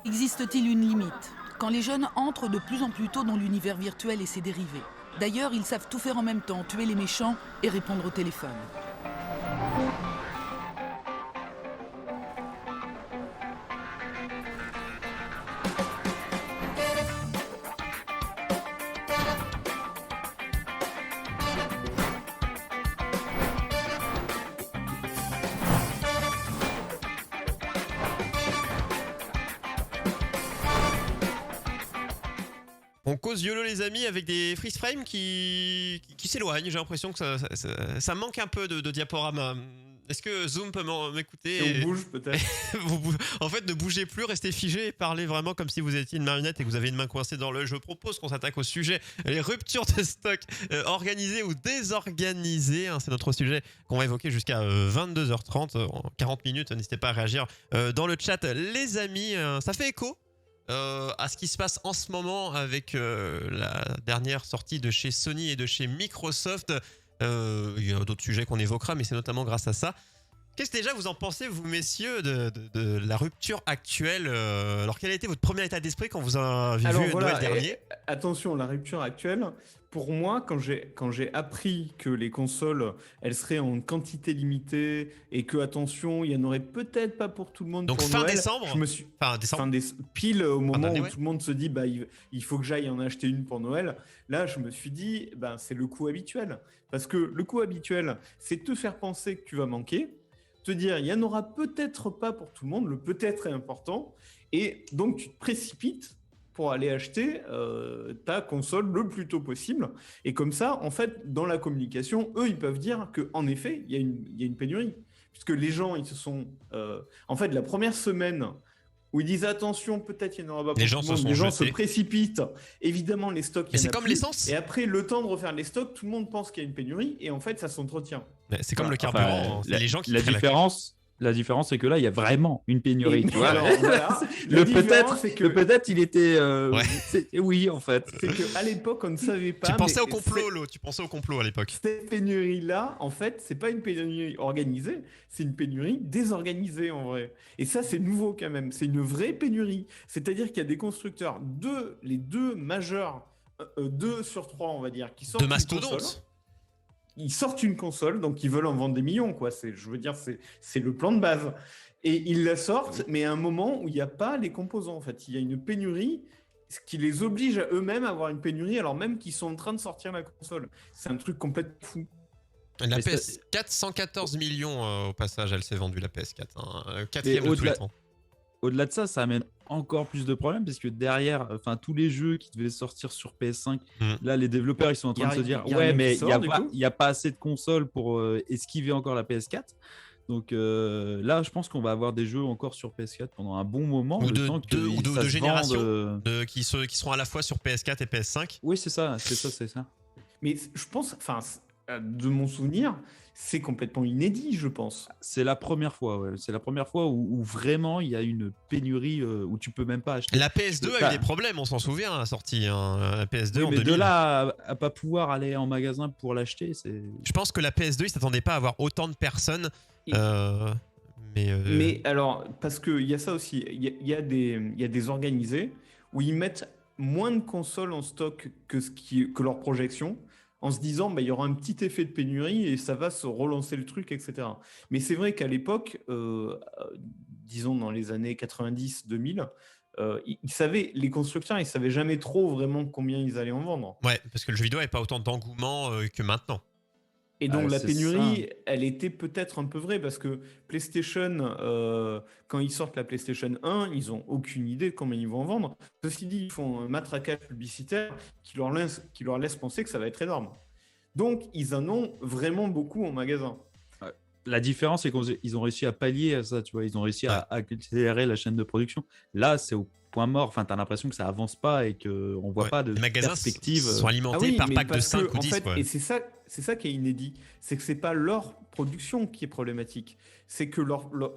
Existe-t-il une limite quand les jeunes entrent de plus en plus tôt dans l'univers virtuel et ses dérivés? D'ailleurs, ils savent tout faire en même temps, tuer les méchants et répondre au téléphone. On cause YOLO les amis avec des freeze frames qui s'éloignent. J'ai l'impression que ça manque un peu de diaporama. Est-ce que Zoom peut m'écouter Et on bouge peut-être. En fait, ne bougez plus, restez figé et parlez vraiment comme si vous étiez une marionnette et que vous avez une main coincée dans l'œil. Je propose qu'on s'attaque au sujet, les ruptures de stock organisées ou désorganisées. C'est notre sujet qu'on va évoquer jusqu'à 22h30, en 40 minutes. N'hésitez pas à réagir dans le chat. Les amis, ça fait écho à ce qui se passe en ce moment avec la dernière sortie de chez Sony et de chez Microsoft. Il y a d'autres sujets qu'on évoquera, mais c'est notamment grâce à ça. Qu'est-ce que déjà vous en pensez, vous messieurs, de la rupture actuelle Alors quel a été votre premier état d'esprit quand vous avez vu Noël dernier? Attention, la rupture actuelle, pour moi, quand j'ai appris que les consoles, elles seraient en quantité limitée et que, attention, il y en aurait peut-être pas pour tout le monde Donc pour fin Noël, décembre je me suis... Fin décembre. Pile au moment où ouais. tout le monde se dit bah, il faut que j'aille en acheter une pour Noël, là je me suis dit bah, c'est le coût habituel. Parce que le coût habituel, c'est te faire penser que tu vas manquer, te dire il n'y en aura peut-être pas pour tout le monde, le peut-être est important, et donc tu te précipites pour aller acheter ta console le plus tôt possible. Et comme ça, en fait, dans la communication, eux, ils peuvent dire qu'en effet, il y a une pénurie. Puisque les gens, ils se sont... en fait, la première semaine où ils disent attention, peut-être il n'y en aura pas pour tout le monde, les gens se précipitent. Évidemment, les stocks, il y en a plus. C'est comme l'essence. Et après, le temps de refaire les stocks, tout le monde pense qu'il y a une pénurie et en fait, ça s'entretient. C'est comme le carburant. Enfin, les gens qui la différence, c'est que là, il y a vraiment une pénurie. Tu vois alors, voilà. peut-être, il était. Oui, en fait. C'est qu'à l'époque, on ne savait pas. Tu pensais au complot, Lo. Tu pensais au complot à l'époque. Cette pénurie-là, en fait, c'est pas une pénurie organisée, c'est une pénurie désorganisée en vrai. Et ça, c'est nouveau quand même. C'est une vraie pénurie. C'est-à-dire qu'il y a des constructeurs, les deux majeurs, 2 sur 3, on va dire, qui sortent. De mastodontes. Ils sortent une console, donc ils veulent en vendre des millions, quoi. Je veux dire, c'est le plan de base. Et ils la sortent, mais à un moment où il n'y a pas les composants, en fait. Il y a une pénurie, ce qui les oblige à eux-mêmes à avoir une pénurie, alors même qu'ils sont en train de sortir la console. C'est un truc complètement fou. La PS4, 114 millions au passage, elle s'est vendue, la PS4. Quatrième de tous les temps. Au-delà de ça, ça amène encore plus de problèmes parce que derrière, tous les jeux qui devaient sortir sur PS5, là, les développeurs, ils sont en train de se dire ouais, mais il n'y a pas assez de consoles pour esquiver encore la PS4. Donc là, je pense qu'on va avoir des jeux encore sur PS4 pendant un bon moment. Ou de générations qui seront à la fois sur PS4 et PS5. Oui, c'est ça. Mais je pense, de mon souvenir, c'est complètement inédit, je pense. C'est la première fois, ouais. C'est la première fois où vraiment il y a une pénurie où tu peux même pas acheter. La PS2 a eu des problèmes, on s'en souvient à la sortie. La PS2 en 2000. De là à pas pouvoir aller en magasin pour l'acheter, c'est. Je pense que la PS2, ils s'attendaient pas à avoir autant de personnes. Mais alors, parce qu'il y a ça aussi, il y a des organisés où ils mettent moins de consoles en stock que leur projection, en se disant il y aura un petit effet de pénurie et ça va se relancer le truc, etc. Mais c'est vrai qu'à l'époque, disons dans les années 90-2000, les constructeurs, ils savaient jamais trop vraiment combien ils allaient en vendre. Ouais, parce que le jeu vidéo n'avait pas autant d'engouement que maintenant. Et donc la pénurie, elle était peut-être un peu vraie parce que PlayStation, quand ils sortent la PlayStation 1, ils n'ont aucune idée de combien ils vont en vendre. Ceci dit, ils font un matraquage publicitaire qui leur laisse penser que ça va être énorme. Donc ils en ont vraiment beaucoup en magasin. La différence, c'est qu'ils ont réussi à pallier à ça, tu vois. Ils ont réussi à accélérer la chaîne de production. Là, c'est au point mort. Enfin, t'as l'impression que ça avance pas et qu'on voit pas de perspective. Les magasins sont alimentés par pack de 5 ou 10. En fait, et c'est ça qui est inédit. C'est que c'est pas leur production qui est problématique. C'est que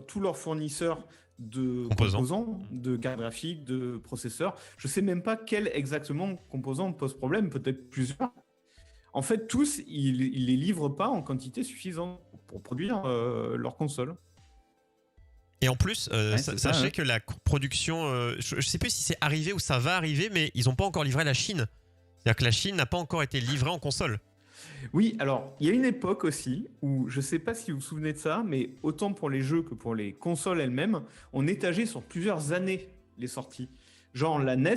tous leurs fournisseurs de composants, de cartes graphiques, de processeurs, je sais même pas quel exactement composant pose problème, peut-être plusieurs. En fait, tous, ils les livrent pas en quantité suffisante pour produire leur console. Et en plus, sachez que la production, je ne sais plus si c'est arrivé ou ça va arriver, mais ils n'ont pas encore livré la Chine. C'est-à-dire que la Chine n'a pas encore été livrée en console. Oui, alors il y a une époque aussi où je ne sais pas si vous vous souvenez de ça, mais autant pour les jeux que pour les consoles elles-mêmes, on étageait sur plusieurs années les sorties. Genre la NES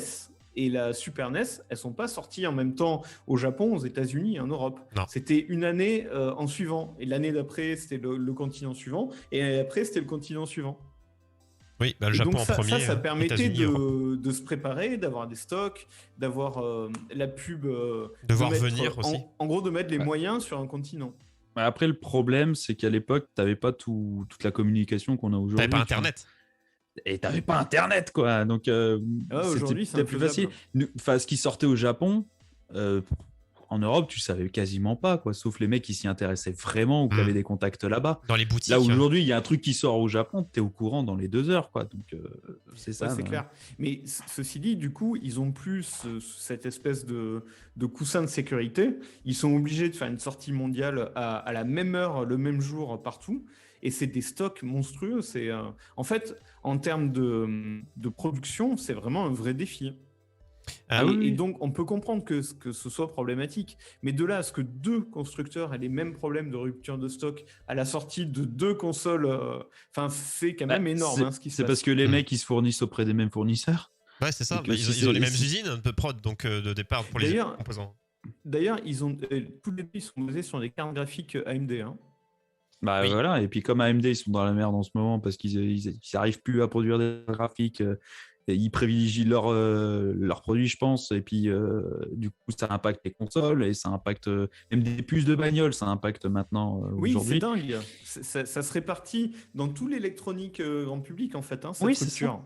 et la Super NES, elles sont pas sorties en même temps au Japon, aux États-Unis et en Europe. Non. C'était une année en suivant, et l'année d'après c'était le continent suivant, et après c'était le continent suivant. Oui, le Japon donc en premier. Ça permettait de de se préparer, d'avoir des stocks, d'avoir la pub. De voir venir aussi. En gros, de mettre les moyens sur un continent. Après, le problème, c'est qu'à l'époque, tu n'avais pas toute la communication qu'on a aujourd'hui. Tu n'avais pas Internet. Et tu n'avais pas Internet, quoi. Donc, aujourd'hui, c'est plus facile. Enfin, ce qui sortait au Japon, en Europe, tu savais quasiment pas, quoi. Sauf les mecs qui s'y intéressaient vraiment ou qui avaient des contacts là-bas. Dans les boutiques. Là, aujourd'hui, il y a un truc qui sort au Japon, tu es au courant dans les 2 heures, quoi. Donc, c'est ça. C'est clair. Mais ceci dit, du coup, ils ont plus cette espèce de coussin de sécurité. Ils sont obligés de faire une sortie mondiale à la même heure, le même jour, partout. Et c'est des stocks monstrueux. En fait, en termes de production, c'est vraiment un vrai défi. Et donc, on peut comprendre que ce soit problématique. Mais de là à ce que 2 constructeurs aient les mêmes problèmes de rupture de stock à la sortie de 2 consoles, c'est quand même énorme ce qui se passe. C'est parce que les mecs, ils se fournissent auprès des mêmes fournisseurs. Ouais, c'est ça. Ils ont les mêmes usines de prod, donc de départ pour les composants. D'ailleurs, tous les deux ils sont basés sur des cartes graphiques AMD. Voilà. Et puis comme AMD, ils sont dans la merde en ce moment parce qu'ils n'arrivent plus à produire des graphiques. Ils privilégient leurs produits, je pense, et puis du coup, ça impacte les consoles et ça impacte même des puces de bagnole, ça impacte maintenant aujourd'hui. Oui, c'est dingue. Ça se répartit dans tout l'électronique grand public, en fait, cette structure.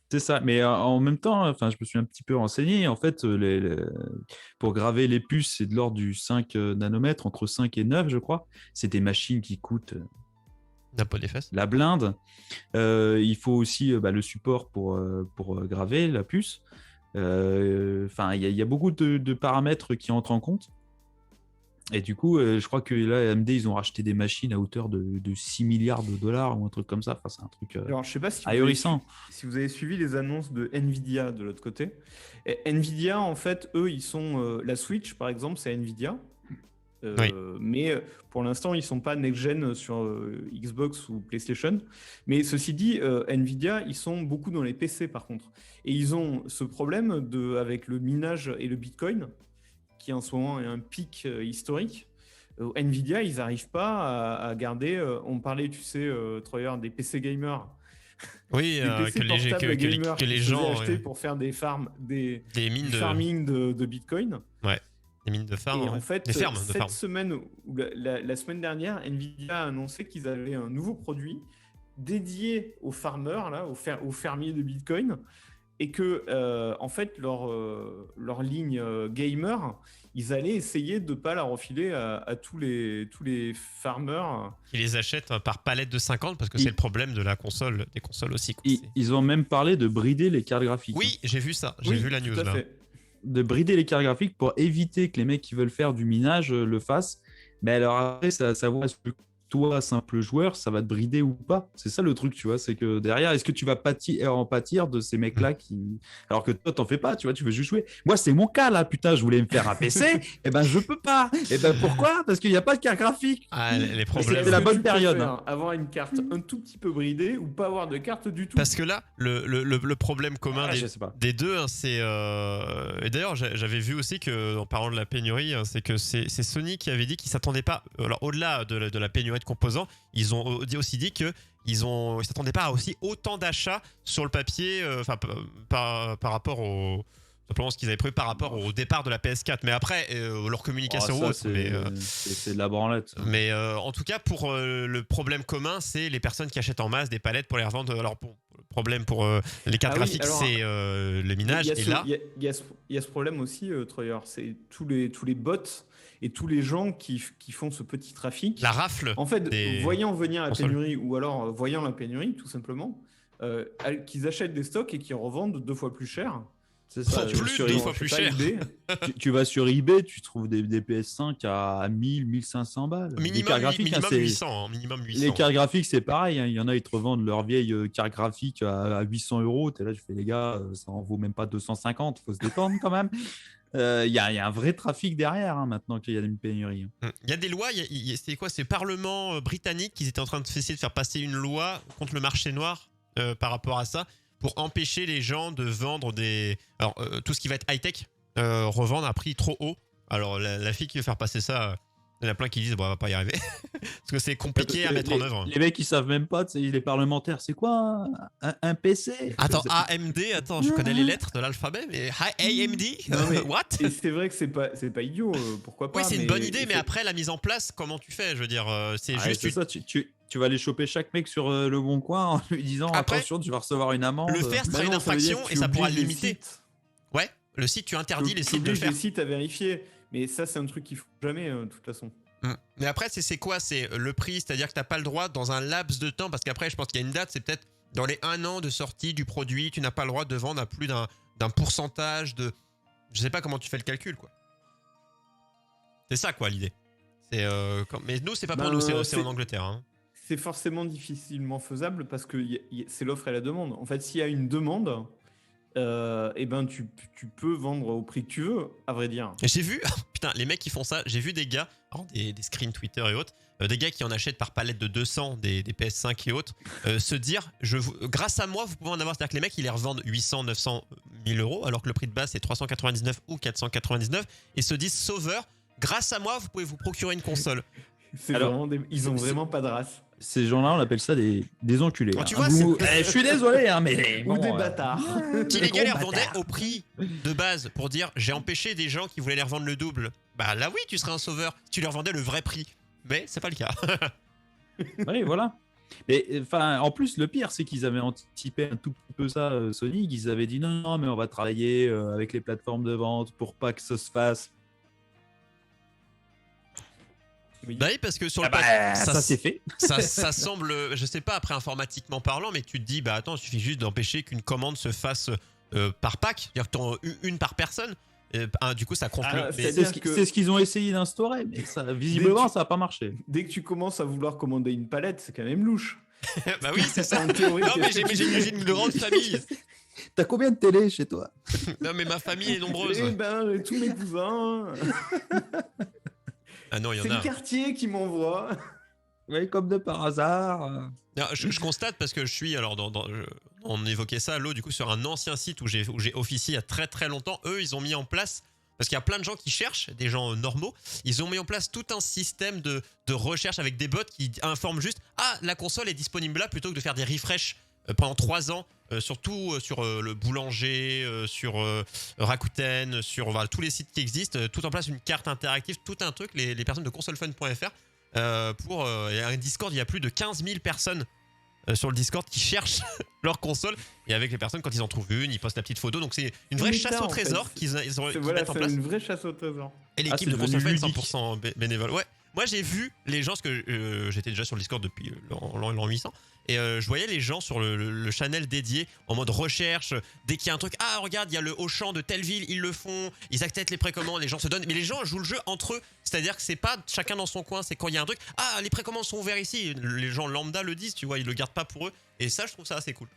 C'est ça, mais en même temps, je me suis un petit peu renseigné. En fait, pour graver les puces, c'est de l'ordre du 5 nanomètres, entre 5 et 9, je crois. C'est des machines qui coûtent... la blinde. Il faut aussi le support pour graver la puce. Il y a beaucoup de paramètres qui entrent en compte. Et du coup, je crois que là, AMD, ils ont racheté des machines à hauteur de 6 milliards de dollars ou un truc comme ça. C'est un truc Alors, je sais pas ahurissant. Si vous avez suivi les annonces de Nvidia de l'autre côté. Et Nvidia, en fait, eux, ils sont... la Switch, par exemple, c'est Nvidia. Mais pour l'instant, ils ne sont pas next-gen sur Xbox ou PlayStation. Mais ceci dit, Nvidia, ils sont beaucoup dans les PC par contre. Et ils ont ce problème avec le minage et le Bitcoin, qui en ce moment est un pic historique. Nvidia, ils n'arrivent pas à garder... on parlait, tu sais, Troyer, des PC gamers. Oui, que les gens acheter pour faire des farming de Bitcoin. Ouais. Des mines de farm, et en fait, cette semaine ou la semaine dernière, Nvidia a annoncé qu'ils avaient un nouveau produit dédié aux farmers, aux fermiers de Bitcoin, et que en fait leur ligne gamer, ils allaient essayer de ne pas la refiler à tous les farmers. Qui les achètent par palette de 50 parce que c'est le problème de la console, des consoles aussi. Ils ont même parlé de brider les cartes graphiques. Oui, j'ai vu ça, j'ai vu la news là. De brider les cartes graphiques pour éviter que les mecs qui veulent faire du minage le fassent. Mais alors après, ça savoir est-ce que toi, simple joueur, ça va te brider ou pas. C'est ça le truc, tu vois. C'est que derrière, est-ce que tu vas en pâtir de ces mecs-là qui... Alors que toi, t'en fais pas, tu vois, tu veux juste jouer. Moi, c'est mon cas, là, putain, je voulais me faire un PC, et ben je peux pas. Et ben pourquoi ? Parce qu'il n'y a pas de carte graphique. Les problèmes. C'était la bonne période. Avoir une carte un tout petit peu bridée ou pas avoir de carte du tout. Parce que là, le problème commun des deux, c'est... Et d'ailleurs, j'avais vu aussi que, en parlant de la pénurie, c'est que c'est Sony qui avait dit qu'ils s'attendaient pas... Alors, au-delà de la pénurie de composants, ils ont aussi dit que ils s'attendaient pas à aussi autant d'achats sur le papier, par rapport simplement ce qu'ils avaient prévu par rapport au départ de la PS4. Mais après, leur communication c'est de la branlette. Mais en tout cas, pour le problème commun, c'est les personnes qui achètent en masse des palettes pour les revendre. Alors, le problème pour les cartes graphiques, c'est le minage. Il y a ce problème aussi, Troyer, c'est tous les bots et tous les gens qui font ce petit trafic. La rafle. En fait, voyant venir la pénurie, ou alors voyant la pénurie, tout simplement, qu'ils achètent des stocks et qu'ils revendent 2 fois plus cher. C'est ça. Plus de 2 fois plus cher. Tu vas sur eBay, tu trouves des PS5 à 1000, 1500 balles. Minimum 800. Minimum 800. Les cartes graphiques, c'est pareil. Il y en a, ils te revendent leur vieille carte graphique à 800 €. T'es là, je fais les gars, ça en vaut même pas 250. Faut se détendre quand même. Il y a un vrai trafic derrière maintenant qu'il y a une pénurie. Il y a des lois. C'est quoi? C'est le Parlement britannique qui était en train d'essayer de faire passer une loi contre le marché noir par rapport à ça, pour empêcher les gens de vendre tout ce qui va être high-tech, revendre à prix trop haut. Alors la fille qui veut faire passer ça, il y en a plein qui disent bon, on va pas y arriver parce que c'est compliqué à mettre en œuvre. Les mecs ils savent même pas, les parlementaires, c'est quoi un PC? Attends, AMD, je connais les lettres de l'alphabet, mais AMD, what? Et c'est vrai que c'est pas idiot, pourquoi pas. Oui, c'est une bonne idée, mais après la mise en place, comment tu fais? Je veux dire, c'est juste. C'est ça, tu vas aller choper chaque mec sur le bon coin en lui disant après, attention, tu vas recevoir une amende. Le faire sera une infraction et ça pourra limiter. Ouais, le site, tu interdis les sites de le faire. Les sites à vérifier. Mais ça, c'est un truc qu'il faut jamais, de toute façon. Mais après, c'est quoi? C'est le prix, c'est-à-dire que t'as pas le droit dans un laps de temps, parce qu'après, je pense qu'il y a une date, c'est peut-être dans les 1 an de sortie du produit, tu n'as pas le droit de vendre à plus d'un pourcentage de... Je sais pas comment tu fais le calcul, quoi. C'est ça, quoi, l'idée. Mais nous, c'est pas pour nous, c'est en Angleterre. Hein. C'est forcément difficilement faisable parce que c'est l'offre et la demande. En fait, s'il y a une demande... tu peux vendre au prix que tu veux, à vrai dire. J'ai vu, putain, les mecs qui font ça, j'ai vu des gars, des screens Twitter et autres, des gars qui en achètent par palette de 200 des PS5 et autres, se dire, grâce à moi, vous pouvez en avoir. C'est-à-dire que les mecs, ils les revendent 800, 900, 1000 €, alors que le prix de base c'est 399 ou 499, et se disent, sauveur, grâce à moi, vous pouvez vous procurer une console. Ils ont vraiment pas de race. Ces gens-là, on appelle ça des enculés. Tu vois, je suis désolé, mais ou des bâtards. Si les gars les revendaient au prix de base pour dire j'ai empêché des gens qui voulaient les revendre le double, bah là oui, tu serais un sauveur. Si tu leur vendais le vrai prix, mais c'est pas le cas. Oui, voilà. Et enfin, en plus, le pire, c'est qu'ils avaient anticipé un tout petit peu ça, Sony. Ils avaient dit non, mais on va travailler avec les plateformes de vente pour pas que ça se fasse. Oui. Bah oui, parce que sur le ça c'est fait. ça semble, je sais pas, après informatiquement parlant, mais tu te dis, bah attends, il suffit juste d'empêcher qu'une commande se fasse par pack, c'est-à-dire une par personne. Du coup, ça conflit. C'est ce qu'ils ont essayé d'instaurer, mais ça, visiblement, ça n'a pas marché. Dès que tu commences à vouloir commander une palette, c'est quand même louche. Bah oui, c'est ça. Non, mais j'ai une grande famille. T'as combien de télé chez toi? Non, mais ma famille est nombreuse. J'ai tous mes cousins. Ah non, il y en a. C'est le quartier qui m'envoie. Oui, comme de par hasard. Non, je constate parce que je suis, alors on évoquait ça, du coup, sur un ancien site où j'ai officié il y a très très longtemps. Eux, ils ont mis en place, parce qu'il y a plein de gens qui cherchent, des gens normaux, ils ont mis en place tout un système de recherche avec des bots qui informent juste « Ah, la console est disponible là » plutôt que de faire des refreshs pendant 3 ans, surtout sur le boulanger, sur Rakuten, sur tous les sites qui existent, tout en place une carte interactive, tout un truc, les personnes de consolefun.fr, il y a un Discord, il y a plus de 15 000 personnes sur le Discord qui cherchent leur console, et avec les personnes, quand ils en trouvent une, ils postent la petite photo, donc c'est une vraie chasse au trésor qu'ils mettent en place. C'est une vraie chasse au trésor. Et l'équipe de Consolefun est 100% bénévole. Ouais. Moi j'ai vu les gens, parce que j'étais déjà sur le Discord depuis l'an 800, et je voyais les gens sur le channel dédié en mode recherche, dès qu'il y a un truc, ah regarde, il y a le Auchan de telle ville, ils le font, ils acceptent les précommandes, les gens se donnent, mais les gens jouent le jeu entre eux, c'est-à-dire que c'est pas chacun dans son coin, c'est quand il y a un truc, ah les précommandes sont ouvertes ici, les gens lambda le disent, tu vois, ils le gardent pas pour eux, et ça je trouve ça assez cool.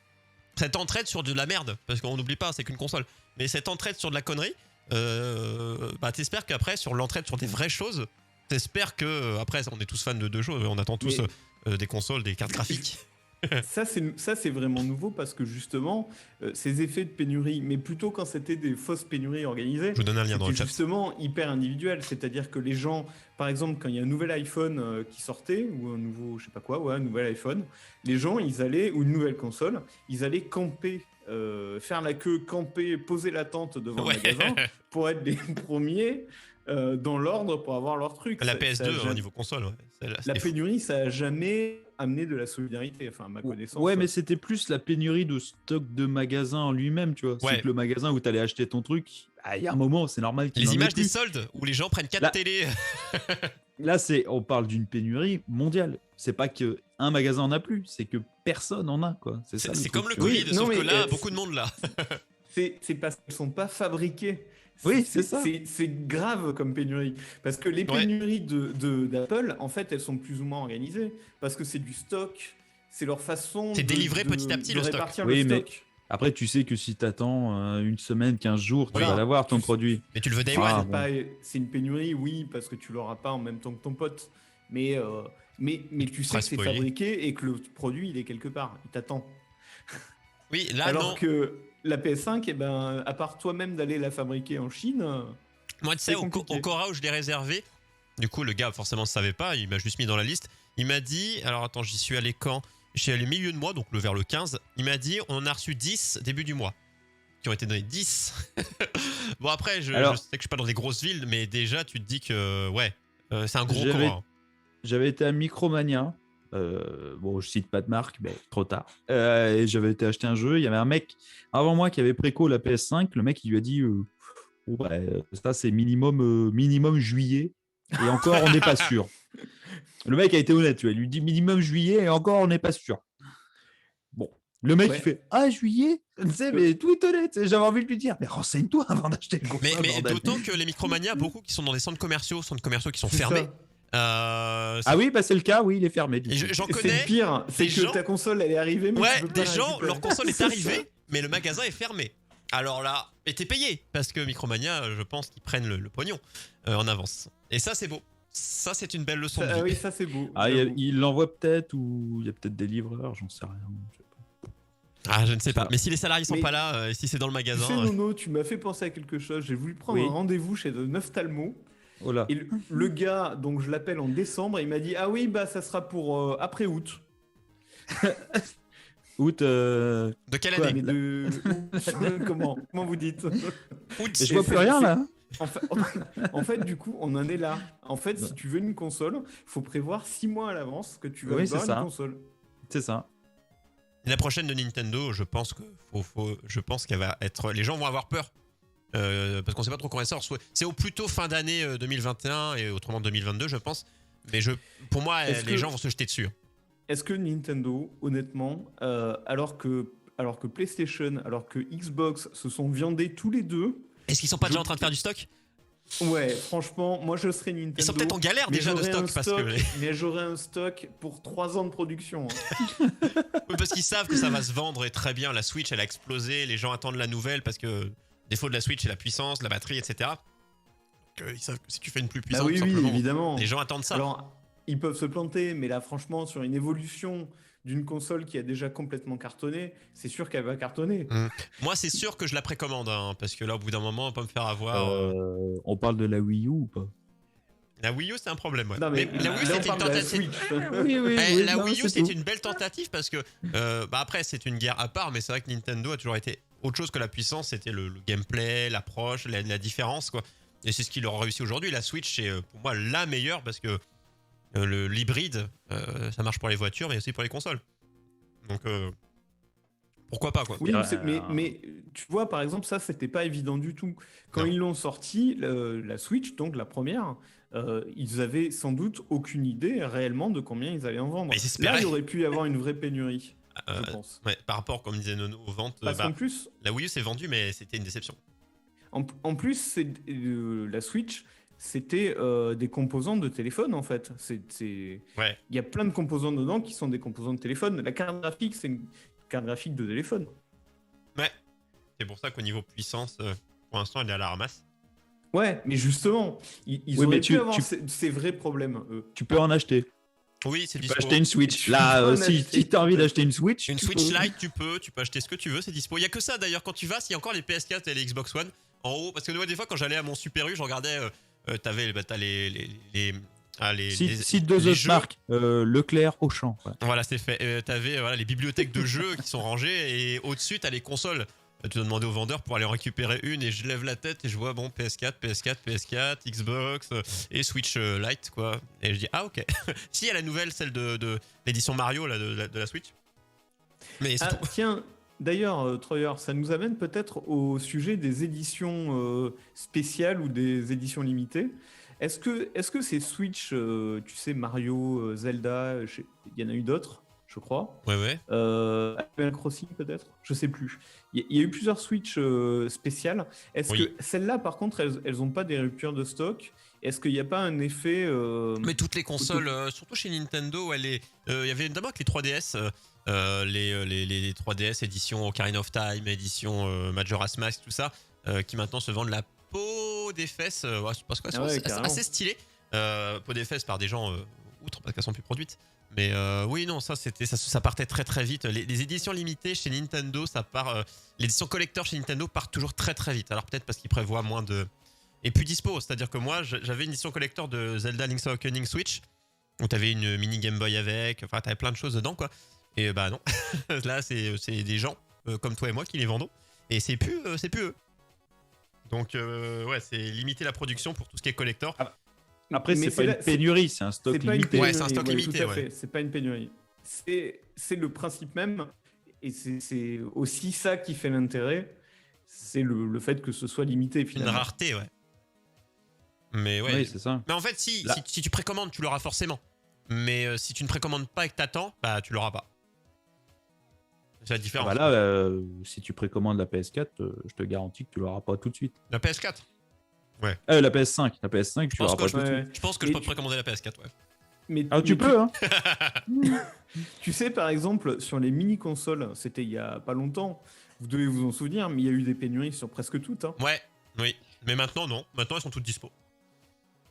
Cette entraide sur de la merde, parce qu'on n'oublie pas, c'est qu'une console, mais cette entraide sur de la connerie, t'espères qu'après sur l'entraide sur des vraies choses, t'espères que, après on est tous fans de deux choses, on attend tous des consoles, des cartes graphiques. Ça c'est vraiment nouveau parce que justement ces effets de pénurie, mais plutôt quand c'était des fausses pénuries organisées, je vous donne un lien dans le chat. Justement hyper individuel, c'est-à-dire que les gens, par exemple quand il y a un nouvel iPhone qui sortait ou un nouveau je sais pas quoi, un nouvel iPhone, les gens ils allaient, ou une nouvelle console, ils allaient camper, faire la queue, camper, poser la tente devant le magasin pour être les premiers dans l'ordre pour avoir leur truc. La PS2 au niveau console, la pénurie, ça a jamais amené de la solidarité, enfin à ma connaissance. Ouais, mais c'était plus la pénurie de stock de magasin en lui-même, tu vois. C'est que le magasin où t'allais acheter ton truc, il y a un moment, c'est normal qu'il les images des soldes où les gens prennent 4 télés. Là, on parle d'une pénurie mondiale. C'est pas que un magasin en a plus, c'est que personne en a, quoi. C'est comme le Covid, sauf que là, beaucoup de monde là. c'est parce qu'elles sont pas fabriquées. Oui, c'est ça. C'est grave comme pénurie. Parce que les pénuries d'Apple, en fait, elles sont plus ou moins organisées. Parce que c'est du stock, c'est leur façon c'est délivré petit à petit de le stock. répartir Oui, le mais stock. après, tu sais que si t'attends une semaine, 15 jours, tu Oui. vas l'avoir ton produit. Mais tu le veux day Ah, one. bon. C'est une pénurie, oui, parce que tu l'auras pas en même temps que ton pote. Mais tu sais seras que c'est spoilé. fabriqué et que le produit, il est quelque part. Il t'attend. Oui, là Alors non. que la PS5, eh ben, à part toi-même d'aller la fabriquer en Chine, Moi, tu sais, au Cora où je l'ai réservé, du coup, le gars, forcément, ne savait pas, il m'a juste mis dans la liste. Il m'a dit, alors attends, j'y suis allé quand? Je suis allé milieu de mois, donc vers le 15. Il m'a dit, on en a reçu 10 début du mois. Qui ont été donnés 10. Bon, après, je sais que je suis pas dans des grosses villes, mais déjà, tu te dis que, ouais, c'est un gros Cora. J'avais été à Micromania. Bon, je cite pas de marque, mais trop tard. Et j'avais été acheter un jeu. Il y avait un mec avant moi qui avait préco la PS5. Le mec, il lui a dit oh, bah, ça, c'est minimum juillet. Et encore, on n'est pas sûr. Le mec a été honnête. Il lui dit minimum juillet et encore, on n'est pas sûr. Bon. Le mec, il fait juillet. Tu sais, mais tout étonné. J'avais envie de lui dire mais renseigne-toi avant d'acheter le console. Mais d'autant que les Micromania, beaucoup qui sont dans des centres commerciaux qui sont fermés. Oui, bah c'est le cas, oui, il est fermé. J'en connais. C'est le pire, c'est que ta console elle est arrivée, mais tu peux pas des gens, leur console est arrivée, mais le magasin est fermé. Alors là, et t'es payé, parce que Micromania, je pense qu'ils prennent le pognon en avance. Et ça, c'est beau. Ça, c'est une belle leçon de vie. Oui, ça, c'est beau. Il l'envoie peut-être, ou il y a peut-être des livreurs, j'en sais rien. Je ne sais pas. Mais si les salariés sont pas là, si c'est dans le magasin. Tu sais, Nono, tu m'as fait penser à quelque chose. J'ai voulu prendre un rendez-vous chez Neuftalmo. Oh là. Et le gars, donc je l'appelle en décembre, il m'a dit ah oui, bah ça sera pour après août. Août. De quelle année Comment vous dites Août. Je vois plus rien là. En fait, du coup, on en est là. En fait, si tu veux une console, il faut prévoir 6 mois à l'avance que tu vas avoir une console. C'est ça. Et la prochaine de Nintendo, je pense qu'elle va être. Les gens vont avoir peur. Parce qu'on sait pas trop quand elle sort. C'est au plus tôt fin d'année 2021 et autrement 2022, je pense. Mais pour moi, les gens vont se jeter dessus. Est-ce que Nintendo, honnêtement, alors que PlayStation, alors que Xbox se sont viandés tous les deux, est-ce qu'ils sont pas déjà en train de faire du stock? Ouais, franchement, moi je serais Nintendo. Ils sont peut-être en galère déjà de stock. Mais j'aurais un stock pour 3 ans de production. Parce qu'ils savent que ça va se vendre très bien. La Switch, elle a explosé. Les gens attendent la nouvelle parce que défaut de la Switch, c'est la puissance, la batterie, etc. Donc, ils savent que si tu fais une plus puissante, oui, évidemment. Les gens attendent ça. Alors, ils peuvent se planter, mais là, franchement, sur une évolution d'une console qui a déjà complètement cartonné, c'est sûr qu'elle va cartonner. Moi, c'est sûr que je la précommande, parce que là, au bout d'un moment, on peut me faire avoir. On parle de la Wii U ou pas? La Wii U, c'est un problème, ouais. Non, mais la Wii U, c'était une tentative. La Wii U, c'était une belle tentative parce que, après, c'est une guerre à part, mais c'est vrai que Nintendo a toujours été autre chose que la puissance. C'était le gameplay, l'approche, la différence, quoi. Et c'est ce qui leur a réussi aujourd'hui. La Switch, c'est pour moi la meilleure parce que l'hybride, ça marche pour les voitures, mais aussi pour les consoles. Donc, pourquoi pas, quoi. Oui, mais tu vois, par exemple, ça, c'était pas évident du tout. Quand ils l'ont sorti, la Switch, donc la première, ils avaient sans doute aucune idée réellement de combien ils allaient en vendre. Là, il aurait pu y avoir une vraie pénurie, je pense. Ouais, par rapport, comme disait Nono, aux ventes. Parce qu'en plus, la Wii U s'est vendue, mais c'était une déception. En plus, la Switch, c'était des composants de téléphone, en fait. Il y a plein de composants dedans qui sont des composants de téléphone. La carte graphique, c'est une carte graphique de téléphone. Ouais. C'est pour ça qu'au niveau puissance, pour l'instant, elle est à la ramasse. Ouais, mais justement, ils auraient pu avoir ces vrais problèmes, eux. Tu peux en acheter. Oui, c'est dispo. Tu peux acheter une Switch. Là, si tu as envie d'acheter une Switch. Une Switch Lite, tu peux acheter ce que tu veux, c'est dispo. Il n'y a que ça d'ailleurs, quand tu vas, il y a encore les PS4 et les Xbox One en haut. Parce que des fois, quand j'allais à mon Super U, je regardais, t'as Cite deux autres marques, Leclerc, Auchan. Voilà, c'est fait. T'avais les bibliothèques de jeux qui sont rangées et au-dessus, t'as les consoles. Tu dois demander au vendeur pour aller en récupérer une et je lève la tête et je vois PS4, Xbox et Switch Lite, quoi. Et je dis ok. Si, il y a la nouvelle, celle de l'édition Mario là, de la Switch. Mais c'est tout. Tiens, d'ailleurs, Troyer, ça nous amène peut-être au sujet des éditions spéciales ou des éditions limitées. Est-ce que ces Switch, tu sais, Mario, Zelda, il y en a eu d'autres, je je crois. Ouais. Animal Crossing peut-être, je sais plus. Il y a eu plusieurs Switch spéciales. Est-ce que celles-là, par contre, elles ont pas des ruptures de stock? Est-ce qu'il n'y a pas un effet Mais toutes les consoles, surtout chez Nintendo, il y avait notamment avec les 3DS, les 3DS édition Ocarina of Time, édition Majora's Mask, tout ça, qui maintenant se vendent la peau des fesses, parce que c'est assez stylé. Peau des fesses par des gens outre parce qu'elles sont plus produites. Mais oui, non, ça partait très très vite. Les éditions limitées chez Nintendo, l'édition collector chez Nintendo part toujours très très vite. Alors peut-être parce qu'ils prévoient moins de... Et plus dispo, c'est-à-dire que moi j'avais une édition collector de Zelda Link's Awakening Switch où t'avais une mini Game Boy avec, enfin t'avais plein de choses dedans quoi. Et bah non, là c'est des gens comme toi et moi qui les vendons et c'est plus eux. Donc ouais, c'est limiter la production pour tout ce qui est collector. Après c'est pas une pénurie, c'est un stock limité. Ouais, c'est un stock limité. Tout à fait. C'est pas une pénurie. C'est le principe même et c'est aussi ça qui fait l'intérêt. C'est le fait que ce soit limité finalement. Une rareté, ouais. Mais ouais, oui, c'est ça. Mais en fait, si tu précommandes, tu l'auras forcément. Mais si tu ne précommandes pas et que t'attends, bah tu l'auras pas. C'est la différence. Bah là, si tu précommandes la PS4, je te garantis que tu l'auras pas tout de suite. La PS4 ? Ouais. La PS5, tu l'auras pas tout de suite. Je pense que je peux précommander la PS4, ouais. Mais tu peux, hein. Tu sais, par exemple, sur les mini-consoles, c'était il y a pas longtemps, vous devez vous en souvenir, mais il y a eu des pénuries sur presque toutes. Hein. Ouais, oui. Mais maintenant, non. Maintenant, elles sont toutes dispo.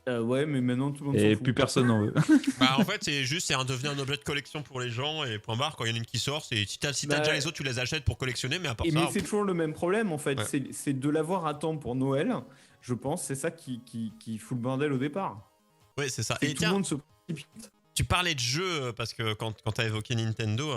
Ouais, mais maintenant, tout le monde s'en Et fout. plus personne n'en veut. Bah, en fait, c'est devenu un objet de collection pour les gens et point barre. Quand il y en a une qui sort, si t'as déjà les autres, tu les achètes pour collectionner, mais à part ça... Mais c'est toujours le même problème, en fait. Ouais. C'est de l'avoir à temps pour Noël, je pense. C'est ça qui fout le bordel au départ. Oui, c'est ça. Et tout le monde se précipite. Tu parlais de jeux parce que quand tu as évoqué Nintendo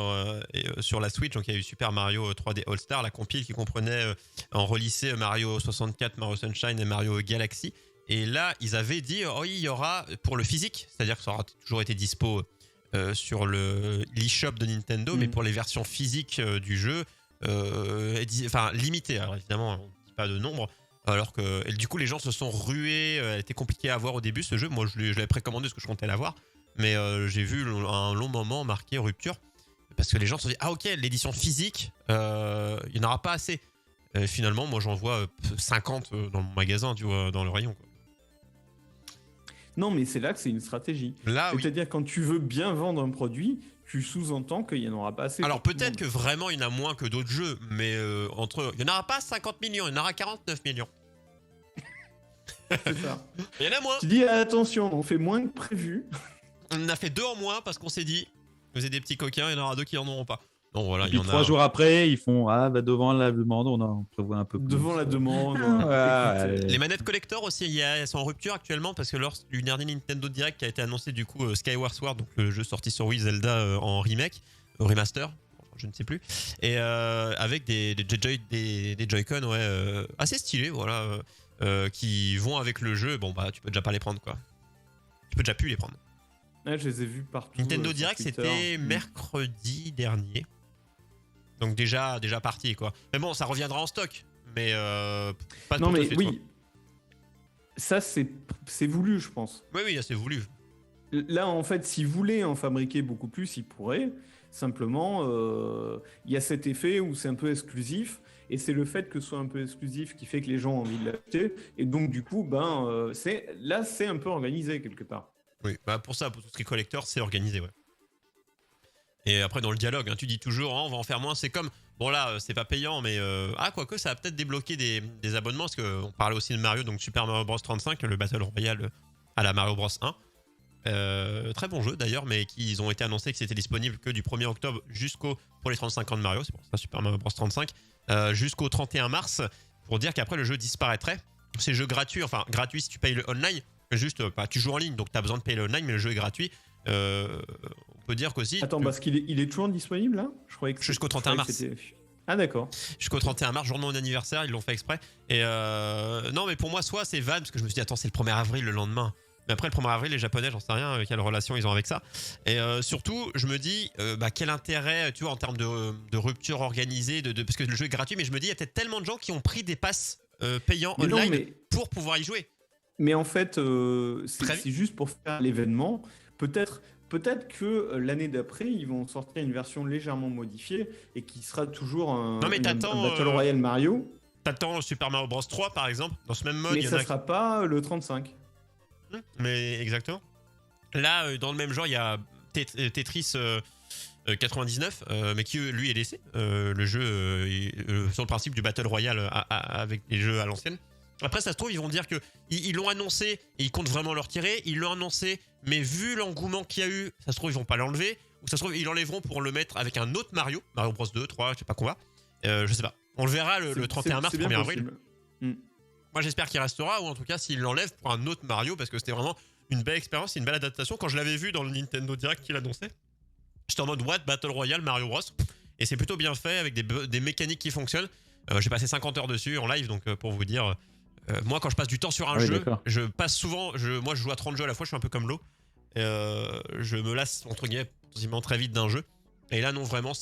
sur la Switch, donc il y a eu Super Mario 3D All Star, la compile qui comprenait en relissé Mario 64, Mario Sunshine et Mario Galaxy. Et là, ils avaient dit il y aura pour le physique, c'est-à-dire que ça aura toujours été dispo sur l'eShop de Nintendo, mais pour les versions physiques du jeu, limitées. Alors évidemment, on ne dit pas de nombre. Alors que et du coup, les gens se sont rués. Elle était compliquée à avoir au début ce jeu. Moi, je l'avais précommandé parce que je comptais l'avoir. Mais j'ai vu un long moment marqué rupture parce que les gens se sont dit ok, l'édition physique il n'y en aura pas assez. Finalement moi j'en vois 50 dans mon magasin, tu vois, dans le rayon quoi. Non mais c'est là que c'est une stratégie. C'est-à-dire quand tu veux bien vendre un produit, tu sous-entends qu'il n'y en aura pas assez. Alors peut-être que vraiment il y en a moins que d'autres jeux, mais il n'y en aura pas 50 millions, il y en aura 49 millions. C'est ça. Il y en a moins. Tu dis attention, on fait moins que prévu. On en a fait 2 en moins parce qu'on s'est dit, vous êtes des petits coquins, il y en aura 2 qui en auront pas. Donc voilà, et puis 3 jours après, ils font devant la demande, on prévoit un peu plus. Devant la demande. Les manettes collector aussi, elles sont en rupture actuellement parce que lors du dernier Nintendo Direct qui a été annoncé du coup Skyward Sword, donc le jeu sorti sur Wii, Zelda en remake, remaster, je ne sais plus, et avec des Joy-Con assez stylés, voilà, qui vont avec le jeu. Bon bah tu peux déjà pas les prendre quoi. Tu peux déjà plus les prendre. Ouais, je les ai vus partout. Nintendo Direct, c'était mercredi dernier. Donc déjà parti, quoi. Mais bon, ça reviendra en stock. Mais pas non, tout mais à fait, oui. toi. Ça, c'est voulu, je pense. Oui, c'est voulu. Là, en fait, s'ils voulaient en fabriquer beaucoup plus, ils pourraient. Simplement, il y a cet effet où c'est un peu exclusif. Et c'est le fait que ce soit un peu exclusif qui fait que les gens ont envie de l'acheter. Et donc, du coup, c'est un peu organisé quelque part. Oui, bah pour ça, pour tout ce qui est collector, c'est organisé, ouais. Et après, dans le dialogue, tu dis toujours, on va en faire moins. C'est comme, bon là, c'est pas payant, mais quoique, ça va peut-être débloquer des abonnements, parce qu'on parlait aussi de Mario, donc Super Mario Bros 35, le Battle Royale à la Mario Bros 1. Très bon jeu d'ailleurs, mais ils ont été annoncés que c'était disponible que du 1er octobre pour les 35 ans de Mario, c'est pour ça Super Mario Bros 35, jusqu'au 31 mars, pour dire qu'après le jeu disparaîtrait. C'est jeu gratuit, enfin gratuit si tu payes le online. Juste, tu joues en ligne, donc tu as besoin de payer le online, mais le jeu est gratuit. On peut dire qu'aussi... Attends, parce qu'il est toujours disponible, là ? Je croyais que jusqu'au 31 mars. Ah, d'accord. Jusqu'au 31 mars, jour de mon anniversaire, ils l'ont fait exprès. Et non, mais pour moi, soit c'est van, parce que je me suis dit, attends, c'est le 1er avril le lendemain. Mais après, le 1er avril, les Japonais, j'en sais rien, quelle relation ils ont avec ça. Et surtout, je me dis, quel intérêt, tu vois, en termes de rupture organisée, parce que le jeu est gratuit, mais je me dis, il y a peut-être tellement de gens qui ont pris des passes payants online pour pouvoir y jouer. Mais en fait, c'est juste pour faire l'événement. Peut-être peut-être que l'année d'après, ils vont sortir une version légèrement modifiée et qui sera toujours un Battle Royale Mario. T'attends Super Mario Bros 3 par exemple, dans ce même mode. Mais ça sera pas le 35. Mais exactement. Là, dans le même genre, il y a Tetris 99, mais qui lui est laissé. Le jeu sur le principe du Battle Royale avec les jeux à l'ancienne. Après, ça se trouve, ils vont dire que ils l'ont annoncé et ils comptent vraiment le retirer. Ils l'ont annoncé, mais vu l'engouement qu'il y a eu, ça se trouve, ils vont pas l'enlever. Ou ça se trouve, ils l'enlèveront pour le mettre avec un autre Mario Bros 2, 3, je sais pas quoi. Je sais pas. On le verra le 31 mars, 1er avril. Moi, j'espère qu'il restera, ou en tout cas, s'ils l'enlèvent pour un autre Mario, parce que c'était vraiment une belle expérience, une belle adaptation. Quand je l'avais vu dans le Nintendo Direct qu'il annonçait, j'étais en mode what, Battle Royale, Mario Bros. Et c'est plutôt bien fait, avec des mécaniques qui fonctionnent. J'ai passé 50 heures dessus en live, donc pour vous dire, moi quand je passe du temps sur un jeu, je passe souvent, moi je joue à 30 jeux à la fois, je suis un peu comme l'eau. Je me lasse entre guillemets quasiment très vite d'un jeu. Et là non, vraiment,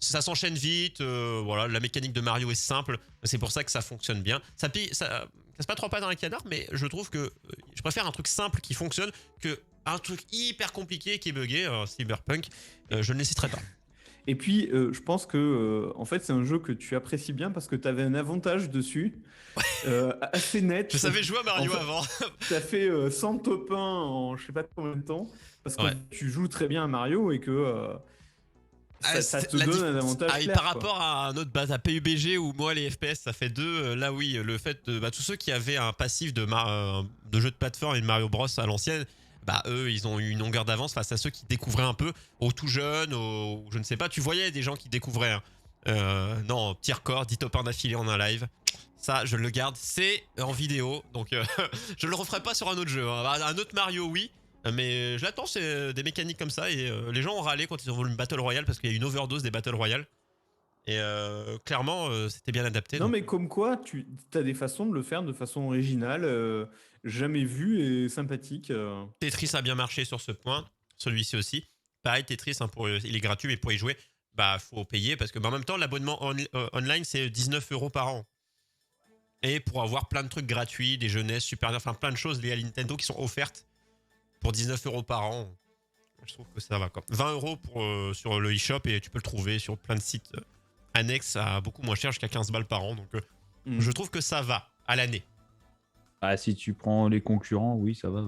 ça s'enchaîne vite, voilà, la mécanique de Mario est simple, c'est pour ça que ça fonctionne bien. Ça casse pas trop pas dans un canard, mais je trouve que je préfère un truc simple qui fonctionne que un truc hyper compliqué qui est buggé, Cyberpunk, je ne les citerai pas. Et puis, je pense que en fait, c'est un jeu que tu apprécies bien parce que tu avais un avantage dessus, assez net. Je savais jouer à Mario avant. Tu as fait 100 top 1 en je sais pas combien de temps, parce que tu joues très bien à Mario et que ça te donne un avantage clair, par rapport à un autre base, à PUBG où moi les FPS ça fait 2, là oui, le fait de tous ceux qui avaient un passif de jeu de plateforme et de Mario Bros à l'ancienne, eux ils ont eu une longueur d'avance face à ceux qui découvraient un peu, aux tout jeunes, je ne sais pas, tu voyais des gens qui découvraient non, petit record, 10 top 1 d'affilée en un live. Ça je le garde, c'est en vidéo, donc je le referai pas sur un autre jeu, hein. Un autre Mario oui, mais je l'attends, c'est des mécaniques comme ça, et les gens ont râlé quand ils ont voulu une Battle Royale parce qu'il y a une overdose des Battle Royale. Et clairement, c'était bien adapté. Non, mais comme quoi, tu as des façons de le faire de façon originale, jamais vue et sympathique. Tetris a bien marché sur ce point, celui-ci aussi. Pareil, Tetris, hein, il est gratuit, mais pour y jouer, faut payer parce que en même temps, l'abonnement online, c'est 19 € par an. Et pour avoir plein de trucs gratuits, des jeunesses, super, enfin plein de choses liées à Nintendo qui sont offertes pour 19 € par an, je trouve que ça va quoi. 20 € sur le eShop et tu peux le trouver sur plein de sites annexes à beaucoup moins cher, jusqu'à 15 balles par an. Donc je trouve que ça va à l'année. Si tu prends les concurrents, oui, ça va.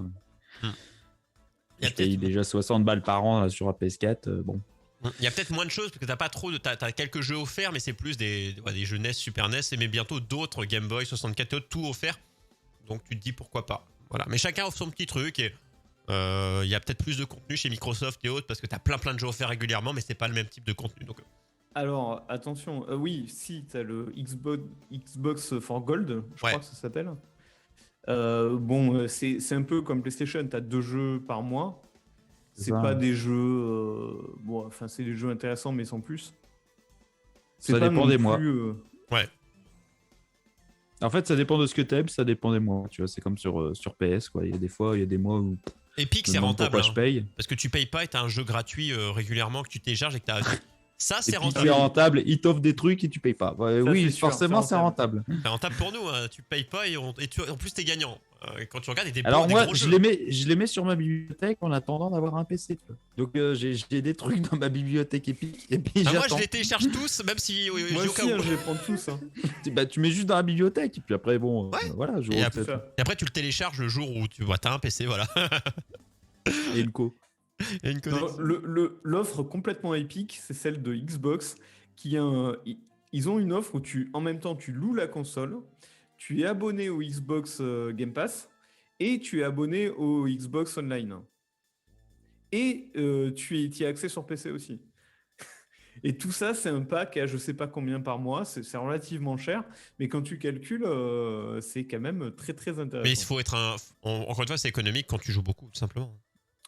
Je paye déjà 60 balles par an sur la PS4. Bon. Il y a peut-être moins de choses parce que t'as quelques jeux offerts, mais c'est plus des jeux NES, Super NES, mais bientôt d'autres Game Boy, 64 et autres, tout offert. Donc tu te dis pourquoi pas. Voilà. Mais chacun offre son petit truc et il y a peut-être plus de contenu chez Microsoft et autres parce que t'as plein de jeux offerts régulièrement, mais c'est pas le même type de contenu. Donc alors attention, oui, si t'as le Xbox for Gold, je crois que ça s'appelle. C'est un peu comme PlayStation, t'as 2 jeux par mois. C'est pas des jeux, c'est des jeux intéressants mais sans plus. Ça dépend des mois. Ouais. En fait, ça dépend de ce que t'aimes, ça dépend des mois. Tu vois, c'est comme sur PS, quoi. Il y a des mois où. Epic, c'est rentable. Je paye. Parce que tu payes pas et t'as un jeu gratuit régulièrement que tu télécharges et que t'as. Ça, c'est rentable. C'est rentable, ils t'offrent des trucs et tu payes pas. Oui, forcément, c'est rentable. C'est rentable pour nous, hein. Tu payes pas et en plus, t'es gagnant. Quand tu regardes, alors moi, je les mets sur ma bibliothèque en attendant d'avoir un PC. Donc j'ai des trucs dans ma bibliothèque Epic. Et puis moi, je les télécharge tous, même si. Moi aussi, je les prends tous. Hein. Tu mets juste dans la bibliothèque. Et puis après, bon, voilà. Et après, tu le télécharges le jour où tu as un PC, voilà. Et une co. L'offre complètement épique, c'est celle de Xbox qui ils ont une offre où en même temps tu loues la console, tu es abonné au Xbox Game Pass et tu es abonné au Xbox Online. Et tu y as accès sur PC aussi. Et tout ça, c'est un pack à je sais pas combien par mois, c'est relativement cher, mais quand tu calcules, c'est quand même très très intéressant. Mais il faut être encore une fois, c'est économique quand tu joues beaucoup, tout simplement.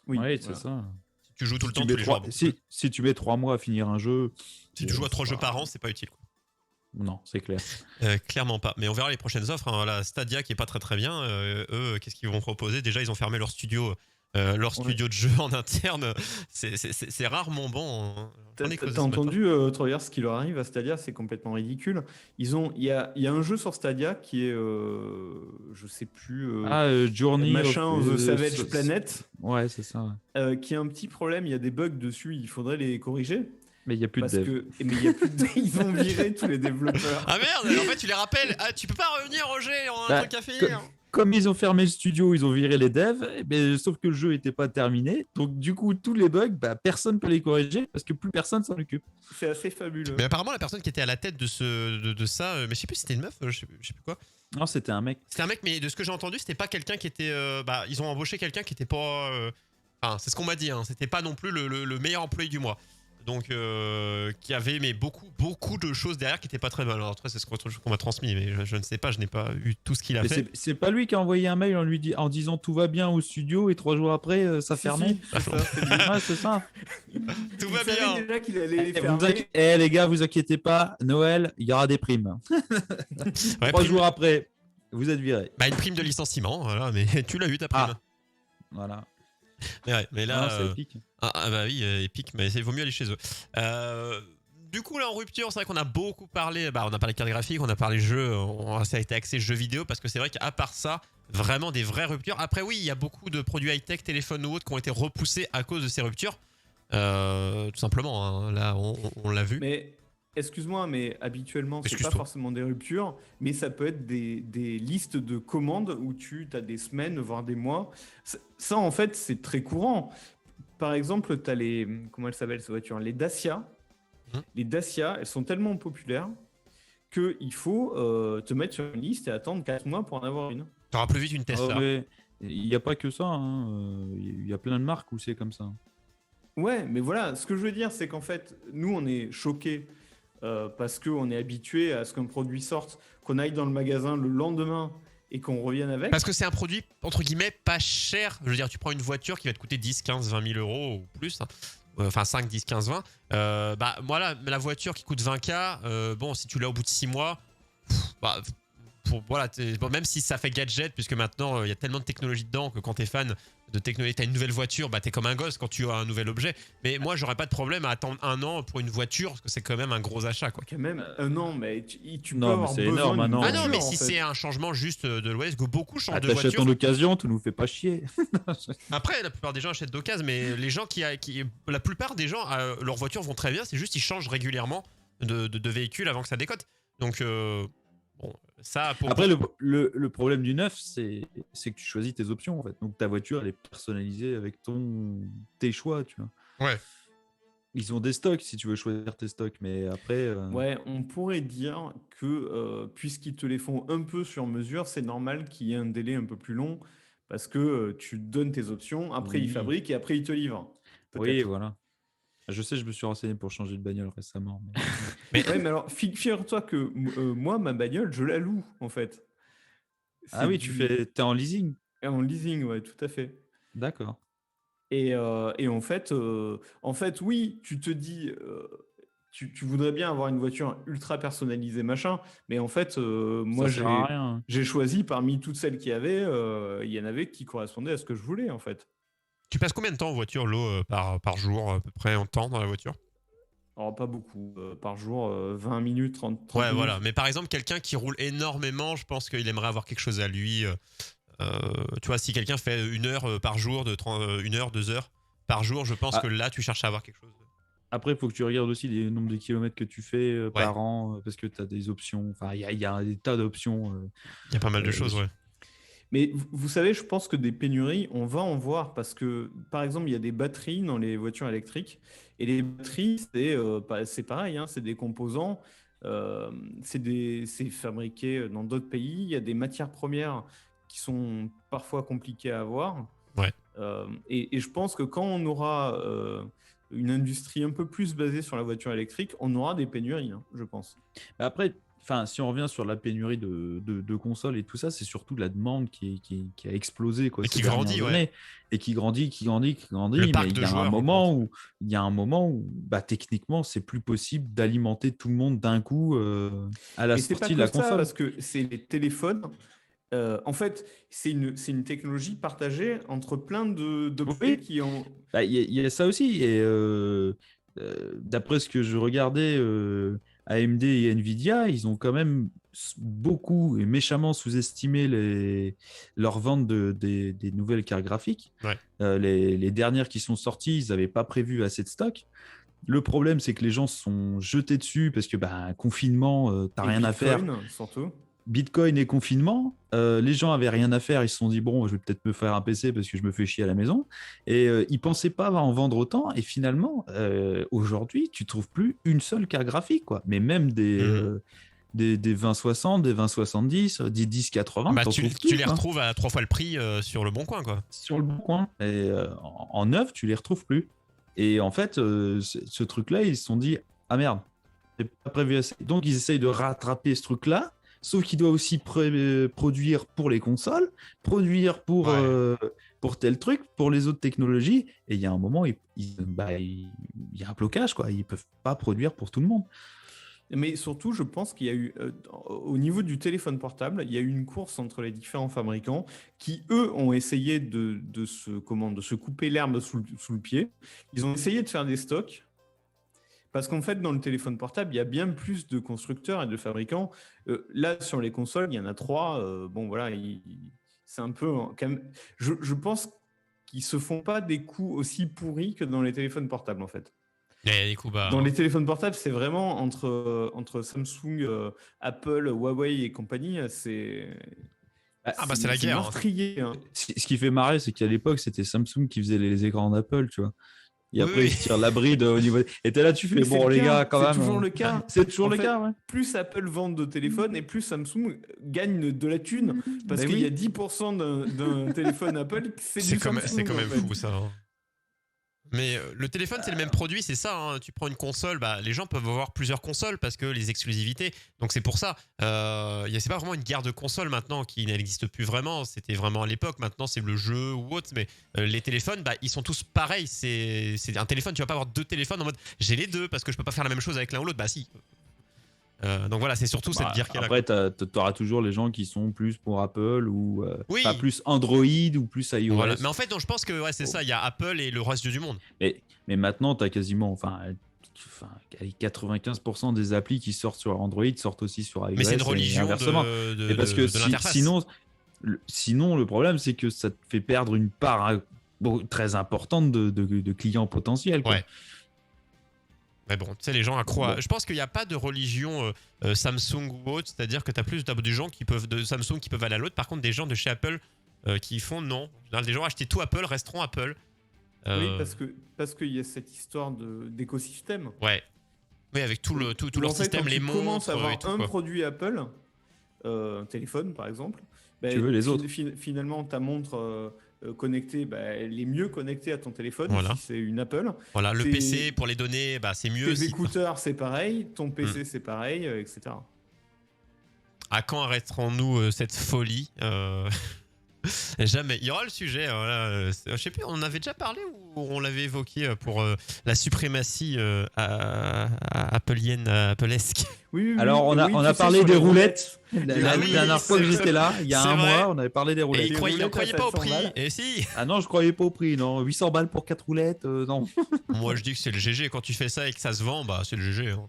Oui, c'est ça. Si tu joues tout le temps, tous les jours. Si tu mets 3 mois à finir un jeu. Si tu joues à 3 jeux par an, c'est pas utile, quoi. Non, c'est clair. Clairement pas. Mais on verra les prochaines offres. Hein. La Stadia qui est pas très bien. Eux, qu'est-ce qu'ils vont proposer? Déjà, ils ont fermé leur studio leur studio de jeu en interne, c'est rarement bon. T'as entendu, Troyer, ce qui leur arrive à Stadia, c'est complètement ridicule. Il y a un jeu sur Stadia qui est, je sais plus, Journey machin of the Savage Planet. Ouais, c'est ça. Qui a un petit problème, il y a des bugs dessus, il faudrait les corriger. Mais il n'y a plus de dev. Mais il y a plus de ils ont viré tous les développeurs. Ah merde, en fait tu les rappelles, tu peux pas revenir Roger, on a un truc à finir. Comme ils ont fermé le studio, ils ont viré les devs, sauf que le jeu n'était pas terminé. Donc du coup, tous les bugs, personne ne peut les corriger parce que plus personne s'en occupe. C'est assez fabuleux. Mais apparemment la personne qui était à la tête de ça, mais je sais plus si c'était une meuf, je sais plus quoi. Non, c'était un mec. C'était un mec, mais de ce que j'ai entendu, c'était pas quelqu'un qui était... ils ont embauché quelqu'un qui était pas... Enfin, c'est ce qu'on m'a dit, hein, c'était pas non plus le meilleur employé du mois. Donc, qui avait beaucoup de choses derrière qui n'étaient pas très mal. Alors, après, c'est ce qu'on m'a transmis, mais je ne sais pas, je n'ai pas eu tout ce qu'il a fait. C'est pas lui qui a envoyé un mail en disant tout va bien au studio et 3 jours après, ça fermait. C'est ça. Tout va bien. Déjà qu'il allait les fermer. Les gars, vous inquiétez pas, Noël, il y aura des primes. 3 jours après, vous êtes virés. Une prime de licenciement, voilà, mais tu l'as eu ta prime. Voilà. Mais là, c'est épique. Oui, épique, mais il vaut mieux aller chez eux. Du coup, là, en rupture, c'est vrai qu'on a beaucoup parlé. On a parlé carte graphique, on a parlé jeux, ça a été axé jeux vidéo, parce que c'est vrai qu'à part ça, vraiment des vraies ruptures. Après, oui, il y a beaucoup de produits high-tech, téléphones ou autres, qui ont été repoussés à cause de ces ruptures. Tout simplement, hein, là, on l'a vu. Mais excuse-moi, mais habituellement, c'est pas forcément des ruptures, mais ça peut être des listes de commandes où tu as des semaines, voire des mois. Ça, en fait, c'est très courant. Par exemple, tu as les... Comment elles s'appellent ces voitures? Les Dacia. Les Dacia, elles sont tellement populaires qu'il faut te mettre sur une liste et attendre 4 mois pour en avoir une. Tu auras plus vite une Tesla. Il n'y a pas que ça. Il y a plein de marques où c'est comme ça. Ouais, mais voilà, ce que je veux dire, c'est qu'en fait, nous, on est choqués parce qu'on est habitué à ce qu'un produit sorte, qu'on aille dans le magasin le lendemain et qu'on revienne avec. Parce que c'est un produit, entre guillemets, pas cher. Je veux dire, tu prends une voiture qui va te coûter 10, 15, 20 000 euros ou plus. Enfin, 5, 10, 15, 20. Voilà, la voiture qui coûte 20K, si tu l'as au bout de 6 mois, même si ça fait gadget, puisque maintenant il y a tellement de technologie dedans que quand t'es fan de technologie, t'as une nouvelle voiture, t'es comme un gosse quand tu as un nouvel objet. Mais moi, j'aurais pas de problème à attendre 1 an pour une voiture, parce que c'est quand même un gros achat, quoi. Quand même 1 an, mais tu peux non, avoir mais c'est besoin énorme, d'une voiture. Ah non, mais si c'est un changement juste de l'Ouest, que beaucoup changent de t'achètes voiture. en occasion, tu nous fais pas chier. Après, la plupart des gens achètent d'occasion, mais les gens la plupart des gens, leurs voitures vont très bien, c'est juste ils changent régulièrement de véhicule avant que ça décote. Donc, ça pour... Après, le problème du neuf, c'est que tu choisis tes options, en fait. Donc, ta voiture, elle est personnalisée avec tes choix, tu vois. Ouais. Ils ont des stocks si tu veux choisir tes stocks, mais après... Ouais, on pourrait dire que puisqu'ils te les font un peu sur mesure, c'est normal qu'il y ait un délai un peu plus long parce que tu donnes tes options, après ils fabriquent et après ils te livrent. Oui, voilà. Je sais, je me suis renseigné pour changer de bagnole récemment. Mais alors, figure-toi que moi, ma bagnole, je la loue, en fait. Ah oui, t'es en leasing? En leasing, ouais, tout à fait. D'accord. Et en fait, oui, tu te dis, tu voudrais bien avoir une voiture ultra personnalisée, machin, mais en fait, moi, j'ai choisi parmi toutes celles qu'il y avait, il y en avait qui correspondaient à ce que je voulais, en fait. Tu passes combien de temps en voiture, Lo, par jour, à peu près, en temps dans la voiture? Alors, pas beaucoup. Par jour, 20 minutes, 30 ouais, minutes. Voilà. Mais par exemple, quelqu'un qui roule énormément, je pense qu'il aimerait avoir quelque chose à lui. Tu vois, si quelqu'un fait 1 heure par jour, 1 heure, 2 heures par jour, je pense que là, tu cherches à avoir quelque chose. Après, il faut que tu regardes aussi le nombre de kilomètres que tu fais par an, parce que tu as des options. Enfin, il y a des tas d'options. Il y a pas mal de choses, ouais. Mais vous savez, je pense que des pénuries, on va en voir parce que, par exemple, il y a des batteries dans les voitures électriques. Et les batteries, c'est pareil, hein, c'est des composants, c'est fabriqué dans d'autres pays. Il y a des matières premières qui sont parfois compliquées à avoir. Ouais. Et je pense que quand on aura une industrie un peu plus basée sur la voiture électrique, on aura des pénuries, hein, je pense. Après, si on revient sur la pénurie de consoles et tout ça, c'est surtout la demande qui a explosé, quoi. Et qui grandit, ouais. Et qui grandit. Mais il y a un moment où techniquement, c'est plus possible d'alimenter tout le monde d'un coup à la sortie de la console. Ça, parce que c'est les téléphones En fait, c'est une technologie partagée entre plein d'objets Oui. qui ont. Bah, il y a ça aussi. Et d'après ce que je regardais, AMD et Nvidia, ils ont quand même beaucoup et méchamment sous-estimé leur vente des nouvelles cartes graphiques. Ouais. Les dernières qui sont sorties, ils n'avaient pas prévu assez de stock. Le problème, c'est que les gens se sont jetés dessus parce que confinement, t'as Et rien à faire. Bitcoin, surtout. Bitcoin et confinement, les gens avaient rien à faire, ils se sont dit bon, je vais peut-être me faire un PC parce que je me fais chier à la maison. Et ils pensaient pas en vendre autant. Et finalement, aujourd'hui, tu trouves plus une seule carte graphique, quoi. Mais même des 2060, des 2070, des 1080, Bah, t'en tu trouves plus, les quoi. retrouves à 3 fois le prix sur le bon coin, quoi. Sur le bon coin. Et en neuf, tu les retrouves plus. Et en fait, ce truc-là, ils se sont dit ah merde, c'est pas prévu assez. Donc ils essayent de rattraper ce truc-là. Sauf qu'il doit aussi produire pour les consoles, produire pour tel truc, pour les autres technologies. Et il y a un moment, il y a un blocage, quoi. Ils ne peuvent pas produire pour tout le monde. Mais surtout, je pense qu'il y a eu, au niveau du téléphone portable, il y a eu une course entre les différents fabricants qui, eux, ont essayé de se couper l'herbe sous le pied. Ils ont essayé de faire des stocks. Parce qu'en fait, dans le téléphone portable, il y a bien plus de constructeurs et de fabricants. Là, sur les consoles, il y en a 3. Bon, voilà, c'est un peu... quand même, je pense qu'ils ne se font pas des coups aussi pourris que dans les téléphones portables, en fait. Et du coup, Dans les téléphones portables, c'est vraiment entre Samsung, Apple, Huawei et compagnie, c'est la guerre. Meurtrier, hein. Ce qui fait marrer, c'est qu'à l'époque, c'était Samsung qui faisait les écrans d'Apple, tu vois. Et après, ils se tirent la bride au niveau. Et t'es là, tu fais bon, les gars, quand même. C'est toujours le cas. C'est toujours le cas, ouais. Plus Apple vend de téléphones et plus Samsung gagne de la thune. Parce qu'il y a 10% d'un téléphone Apple, c'est du Samsung. C'est quand même fou, ça. Hein. Mais le téléphone, c'est le même produit, c'est ça. Hein. Tu prends une console, les gens peuvent avoir plusieurs consoles parce que les exclusivités. Donc c'est pour ça. C'est pas vraiment une guerre de consoles maintenant qui n'existe plus vraiment. C'était vraiment à l'époque. Maintenant, c'est le jeu ou autre. Mais les téléphones, ils sont tous pareils. C'est un téléphone. Tu vas pas avoir 2 téléphones en mode j'ai les 2 parce que je peux pas faire la même chose avec l'un ou l'autre. Bah si. Donc voilà, c'est surtout cette guerre qui est là. Après, tu auras toujours les gens qui sont plus pour Apple ou pas plus Android ou plus iOS. Voilà. Mais en fait, donc, je pense que c'est ça. Il y a Apple et le reste du monde. Mais maintenant, tu as quasiment 95% des applis qui sortent sur Android sortent aussi sur iOS. Mais c'est une religion parce que sinon, le problème, c'est que ça te fait perdre une part très importante de clients potentiels, quoi. Ouais. Mais bon, tu sais, les gens accroient. Je pense qu'il n'y a pas de religion Samsung ou autre, c'est-à-dire que tu as plus des gens de Samsung qui peuvent aller à l'autre. Par contre, des gens de chez Apple qui font non. Des gens acheter tout Apple resteront Apple. Oui, parce qu'il y a cette histoire d'écosystème. Ouais. Oui, avec tout leur système, les montres. Tu commences à avoir un produit Apple, un téléphone par exemple. Tu veux les autres. Finalement, ta montre connectée, elle est mieux connectée à ton téléphone si c'est une Apple. Voilà, le PC pour les données, c'est mieux. Tes écouteurs, c'est pareil. Ton PC, c'est pareil, etc. À quand arrêterons-nous cette folie Jamais. Il y aura le sujet. Je sais plus, on avait déjà parlé ou on l'avait évoqué pour la suprématie appleienne, applesque. Oui, alors, on a parlé des roulettes. La dernière fois que j'étais là, il y a un mois, on avait parlé des roulettes. Et il ne croyait pas au prix. Et si. Ah non, je croyais pas au prix. Non, 800 balles pour 4 roulettes, non. Moi, je dis que c'est le GG. Quand tu fais ça et que ça se vend, c'est le GG. Hein.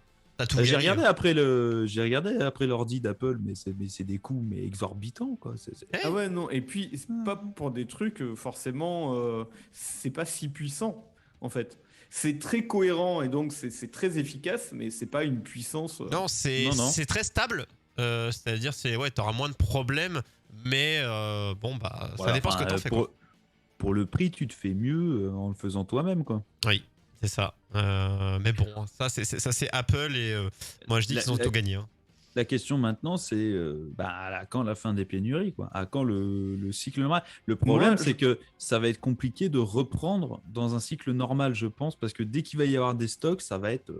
J'ai regardé après l'ordi d'Apple, mais c'est des coûts exorbitants, quoi. Ah ouais, non, et puis c'est pas pour des trucs forcément, c'est pas si puissant en fait. C'est très cohérent et donc c'est très efficace, mais c'est pas une puissance. Non, c'est très stable. C'est-à-dire, t'auras moins de problèmes, mais ça dépend ce que t'en fais. Pour le prix, tu te fais mieux en le faisant toi-même, quoi. Oui. C'est ça. Mais bon, ça c'est Apple et moi je dis qu'ils ont tout gagné. Hein. La question maintenant, c'est à quand la fin des pénuries, quoi. À quand le cycle normal. Le problème, c'est que ça va être compliqué de reprendre dans un cycle normal, je pense, parce que dès qu'il va y avoir des stocks, ça va être